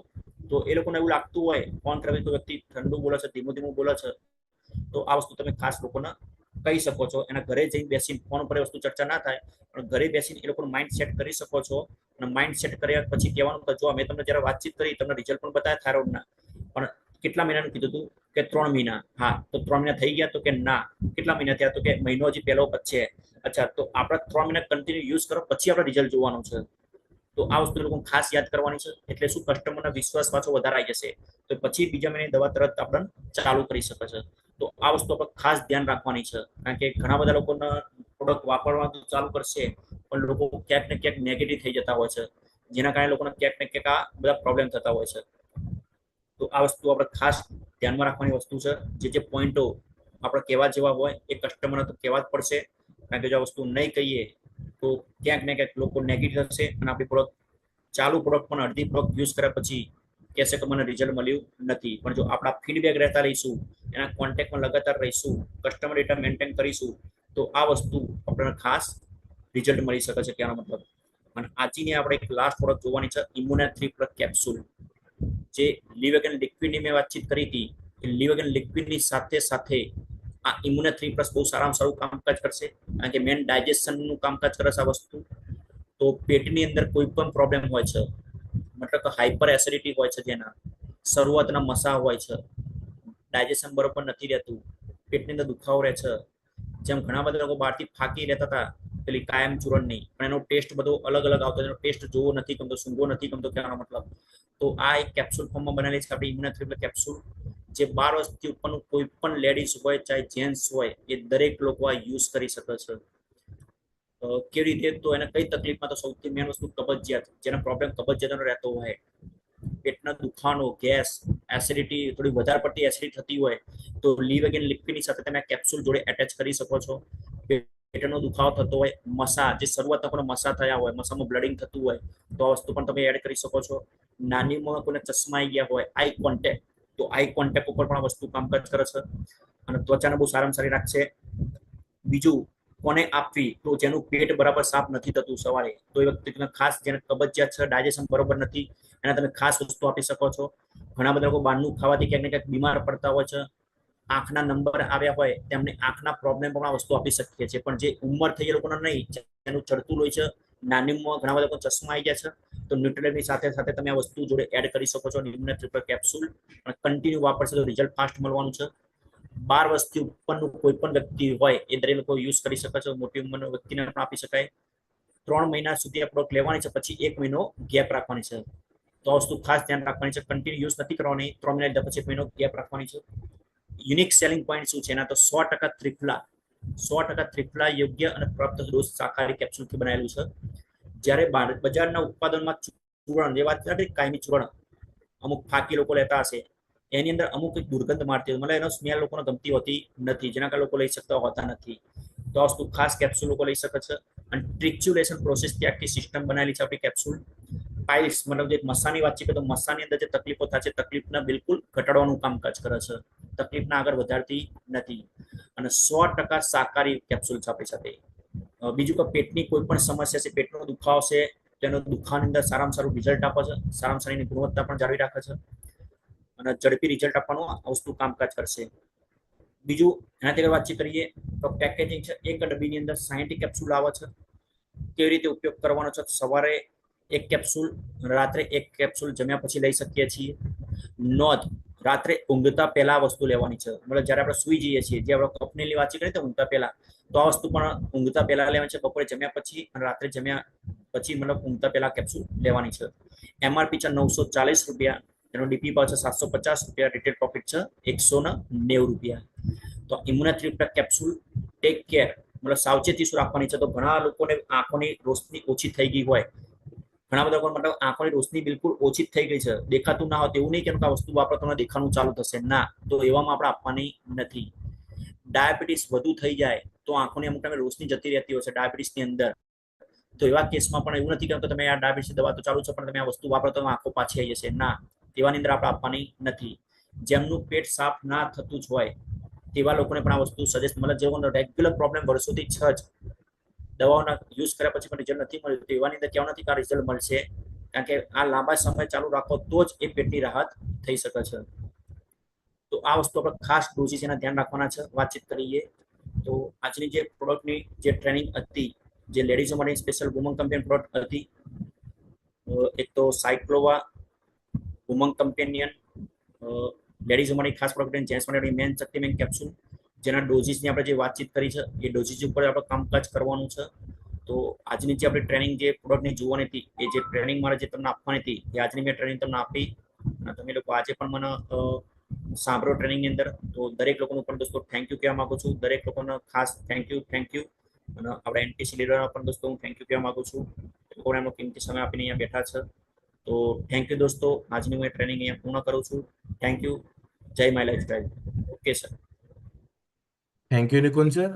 તો એ લોકોને એવું લાગતું હોય ફોન કરે તો વ્યક્તિ ઠંડુ બોલે છે, ધીમું ધીમું બોલે છે. તો આ વસ્તુ તમે ખાસ લોકોને કહી શકો છો. એના ઘરે જઈને બેસીને ફોન ઉપર એ વસ્તુ ચર્ચા ના થાય, પણ ઘરે બેસીને એ લોકોનું માઇન્ડ સેટ કરી શકો છો. અને માઇન્ડ સેટ કર્યા પછી કહેવાનું કે જો મેં તમને જ્યારે વાતચીત કરી તમને રિઝલ્ટ પણ બતાવ્યા થાઇરોઇડના, પણ કેટલા મહિનાનું કીધું હતું કે 3 મહિના. હા, તો 3 મહિના થઈ ગયા? તો કે ના. કેટલા મહિના થયા? તો કે મહિનો હજી પહેલો છે. અચ્છા, તો આપણે 3 મહિના કન્ટિન્યુ યુઝ કરો પછી આપણે રિઝલ્ટ જોવાનું છે. તો આ વસ્તુ લોકો ખાસ યાદ કરવાની છે. એટલે શું કસ્ટમરનો વિશ્વાસ પાછો વધારે આવી જશે, તો પછી બીજા મહિને દવા તરત આપણે ચાલુ કરી શકે છે. તો આ વસ્તુ આપણે ખાસ ધ્યાન રાખવાની છે, કારણ કે ઘણા બધા લોકોના પ્રોડક્ટ વાપરવાનું ચાલુ કરશે પણ લોકો ક્યાંક ને ક્યાંક નેગેટિવ થઈ જતા હોય છે, જેના કારણે લોકોને ક્યાંક ને ક્યાંક આ બધા પ્રોબ્લેમ થતા હોય છે. તો આ વસ્તુ આપણે ખાસ ધ્યાનમાં રાખવાની વસ્તુ છે. જે પોઈન્ટો આપણે કહેવા જેવા હોય એ કસ્ટમરને તો કહેવા જ પડશે, કારણ કે જો આ વસ્તુ નહીં કહીએ તો ક્યાંક ને ક્યાંક લોકો નેગેટિવ થશે અને આપણી પ્રોડક્ટ ચાલુ પ્રોડક્ટ પણ અડધી પ્રોડક્ટ યુઝ કર્યા પછી કહેશે કે મને રિઝલ્ટ મળ્યું નથી. પણ જો આપણા ફીડબેક રહેતા રહીશું, એના કોન્ટેક્ટમાં લગાતાર રહીશું, કસ્ટમર ડેટા મેન્ટેન કરીશું, તો આ વસ્તુ આપણને ખાસ રિઝલ્ટ મળી શકે છે કહેવાનો મતલબ. અને આજની આપણે એક લાસ્ટ પ્રોડક્ટ જોવાની છે, ઇમ્યુના 3+ કેપ્સ્યુલ. જે લિવેગન લિક્વિડની મેં વાતચીત કરી હતી, કે લિવેગન લિક્વિડની સાથે સાથે આ ઇમ્યુના 3+ બહુ સારામાં સારું કામકાજ કરશે, કારણ કે મેન ડાયજેશનનું કામકાજ કરે છે આ વસ્તુ. તો પેટની અંદર કોઈ પણ પ્રોબ્લેમ હોય છે, મતલબ કે હાઇપર એસિડિટી હોય છે, જેના શરૂઆતના મસા હોય છે, ડાયજેશન બરોબર નથી રહેતું, પેટની અંદર દુખાવો રહે છે, જેમ ઘણા બધા લોકો બહારથી ફાકી રહેતા હતા પેલી કાયમ ચૂરણની, પણ એનો ટેસ્ટ બધો અલગ અલગ આવતો, એનો ટેસ્ટ જોવો નથી ગમતો, સૂંઘવો નથી ગમતો કહેવાનો મતલબ. તો આ એક કેપ્સ્યુલ ફોર્મમાં બનેલી છે આપણી ઇમ્યુના 3+ કેપ્સ્યુલ, જે 12 વર્ષથી ઉપરનું કોઈ પણ લેડીઝ હોય ચાહે જેન્ટ્સ હોય એ દરેક લોકો આ યુઝ કરી શકે છે. કેવી રીતે? તો એને કઈ તકલીફમાં, તો સૌથી મેન વસ્તુ કબજિયાત, જેનો પ્રોબ્લેમ કબજિયાતનો રહેતો હોય, પેટના દુખાવાનો, ગેસ, એસિડિટી, થોડી વધારે પડતી એસિડિટી થતી હોય, તો લિવેગન લિક્વિડની સાથે તમે કેપ્સ્યુલ જોડે એટેચ કરી શકો છો. પેટનો દુખાવો થતો હોય, મસા, જે શરૂઆતમાં પણ મસા થયા હોય, મસામાં બ્લડિંગ થતું હોય, તો આ વસ્તુ પણ તમે એડ કરી શકો છો. નાની ઉંમરમાં કોઈને ચશ્મા આવી ગયા હોય, આઈ કોન્ટેક્ટ, તો આઈ કોન્ટેક્ટ ઉપર પણ આ વસ્તુ કામકાજ કરે છે અને ત્વચાને બહુ સારામાં સારી રાખશે. બીજું, કોને આપવી? તો જેનું પેટ બરાબર સાફ નથી થતું સવારે, તો એ વ્યક્તિને ખાસ, જેને કબજિયાત છે, ડાયજેશન બરોબર નથી, એના તમે ખાસ વસ્તુ આપી શકો છો. ઘણા બધા લોકો બહારનું ખાવાથી ક્યાંક ને ક્યાંક બીમાર પડતા હોય છે, આંખના નંબર આવ્યા હોય તેમને આંખના પ્રોબ્લેમ પણ આ વસ્તુ આપી શકીએ છીએ. પણ જે ઉંમર થઈ એ લોકોને નહીં, એનું ચડતું હોય છે, નાની ઉંમરમાં ઘણા બધા લોકો ચશ્મા આવી ગયા છે, તો ન્યુટ્રેલની સાથે સાથે તમે આ વસ્તુ જોડે એડ કરી શકો છો. ઇમ્યુના 3+ કેપ્સ્યુલ અને કન્ટિન્યુ વાપરશો તો રિઝલ્ટ ફાસ્ટ મળવાનું છે. 12 વર્ષથી ઉપરનું કોઈ પણ વ્યક્તિ હોય એ દરેક લોકો યુઝ કરી શકે છે. મોટી ઉંમરના વ્યક્તિને પણ આપી શકાય. 3 મહિના સુધી આ પ્રોડક્ટ લેવાની છે, પછી 1 મહિનો ગેપ રાખવાની છે. તો આ વસ્તુ ખાસ ધ્યાન રાખવાની છે. કન્ટિન્યુ યુઝ નથી કરવાની, 3 મહિના લીધા પછી 1 મહિનો ગેપ રાખવાની છે. યુનિક સેલિંગ પોઈન્ટ શું છે એના? તો 100% ત્રિફલા, 100% ત્રિફલા યોગ્ય અને પ્રાપ્ત ડોઝ શાકાહારી કેપ્સ્યુલથી બનાવેલું છે. જ્યારે બજારના ઉત્પાદનમાં ચૂરણ, જે વાત કરી કાયમી ચૂરણ અમુક ફાકી લોકો લેતા હશે, એની અંદર અમુક એક દુર્ગંધ મારતી હોય, મતલબ એનો સ્મેલ લોકોને ગમતી હોતી નથી, જેના કારણે લોકો લઈ શકતા હોતા નથી. તો આ વસ્તુ ખાસ કેપ્સ્યુલ લોકો લઈ શકે છે. અને ટ્રિક્ચ્યુલેશન પ્રોસેસથી આખી સિસ્ટમ બનાવેલી છે આપણી કેપ્સ્યુલ. પાઇલ્સ, મતલબ જે મસાની વાત છે, તો મસાની અંદર જે તકલીફો થાય છે, તકલીફને બિલકુલ ઘટાડવાનું કામકાજ કરે છે, તકલીફને આગળ વધારતી નથી. અને 100% શાકાહારી કેપ્સ્યુલ છે આપણી સાથે. બીજું કે પેટની કોઈ પણ સમસ્યા છે, પેટનો દુખાવો છે, તેનો દુખાવાની અંદર સારામાં સારું રિઝલ્ટ આપે છે, સારામાં સારી ગુણવત્તા પણ જાળવી રાખે છે અને ઝડપી રિઝલ્ટ આપવાનું આ વસ્તુ કામકાજ કરશે. બીજું, એનાથી વાતચીત કરીએ તો પેકેજિંગ છે. એક ડબ્બીની અંદર 60 કેપ્સ્યુલ આવે છે. કેવી રીતે ઉપયોગ કરવાનો છે? સવારે 1 કેપ્સ્યુલ, રાત્રે 1 કેપ્સ્યુલ જમ્યા પછી લઈ શકીએ છીએ. નોંધ, રાત્રે ઊંઘતા પહેલા વસ્તુ લેવાની છે. મતલબ જ્યારે આપણે સુઈ જઈએ છીએ, જે આપણે કપની વાતચીત કરી તો ઊંઘતા પહેલા, તો આ વસ્તુ પણ ઊંઘતા પહેલા લેવાની છે. બપોરે જમ્યા પછી અને રાત્રે જમ્યા પછી, મતલબ ઊંઘતા પહેલા કેપ્સ્યુલ લેવાની છે. MRP છે 940 રૂપિયા, એનો ડીપી ભાવ છે 750 રૂપિયા, રિટેલ પ્રોફિટ છે 190 રૂપિયા. તો ઇમ્યુનાથ્રીપ્ટા કેપ્સ્યુલ, ટેક કેર, મતલબ સાવચેતી શું રાખવાની છે? તો ઘણા લોકોને આંખોની રોશની ઓછી થઈ ગઈ હોય, ઘણા બધા લોકો મતલબ આંખોની રોશની બિલકુલ ઓછી જ થઈ ગઈ છે, દેખાતું ના હોય, એવું નહીં કે આ વસ્તુ વાપરો તમને દેખાવાનું ચાલુ થશે, ના, તો એવામાં આપણે આપવાની નથી. ડાયાબિટીસ વધુ થઈ જાય તો આંખોની અમુક ટાઈમે રોશની જતી રહેતી હોય છે ડાયાબિટીસની અંદર, તો એવા કેસમાં પણ એવું નથી કે તમે આ ડાયાબિટીસ દવા તો ચાલુ છે પણ તમે આ વસ્તુ વાપરો તો આંખો પાછી આવી જશે, ના, તેવાની અંદર આપણે આપવાની નથી. જેમનું પેટ સાફ ના થતું જ હોય તેવા લોકોને પણ આ વસ્તુ સજેસ્ટ, મતલબ જેઓનો રેગ્યુલર પ્રોબ્લેમ વર્ષોથી છે જ, દવાઓના યુઝ કર્યા પછી પણ રિઝલ્ટ નથી મળ્યું, તો એવાની અંદર કહેવાનું નથી કે આ રિઝલ્ટ મળશે, કારણ કે આ લાંબા સમય ચાલુ રાખો તો જ એ પેટની રાહત થઈ શકે છે. તો આ વસ્તુ આપણે ખાસ ડોઝીસ એના ધ્યાન રાખવાના છે. વાતચીત કરીએ તો આજની જે પ્રોડક્ટની જે ટ્રેનિંગ હતી, જે લેડીઝો માટે સ્પેશિયલ વુમન કમ્પેનિયન પ્રોડક્ટ હતી, એક તો સાયક્લોવા વુમન કમ્પેનિયન લેડીઝો માટે ખાસ પ્રોડક્ટ, જેન્ટ્સ માટે મેન શક્તિમેન કેપ્સ્યુલ, જેના ડોઝીસની આપણે જે વાતચીત કરી છે એ ડોઝીસ ઉપર આપણે કામકાજ કરવાનું છે. તો આજની જે આપણી ટ્રેનિંગ જે પ્રોડક્ટની જોવાની હતી, એ જે ટ્રેનિંગ મારે જે તમને આપવાની હતી, એ આજની મેં ટ્રેનિંગ તમને આપી, અને તમે લોકો આજે પણ મને સાંભળો ટ્રેનિંગની અંદર. તો દરેક લોકોનું પણ દોસ્તો થેન્ક યુ કહેવા માંગુ છું, દરેક લોકોને ખાસ થેન્ક યુ. અને આપણા એનટીસી લીડરના પણ દોસ્તો હું થેન્ક યુ કહેવા માંગુ છું, લોકોને એમનો કિંમતી સમય આપીને અહીંયા બેઠા છે. તો થેન્ક યુ દોસ્તો, આજની હું ટ્રેનિંગ અહીંયા પૂર્ણ કરું છું. Thank you. જય my lifestyle. Okay sir. Thank you, Nikunj sir.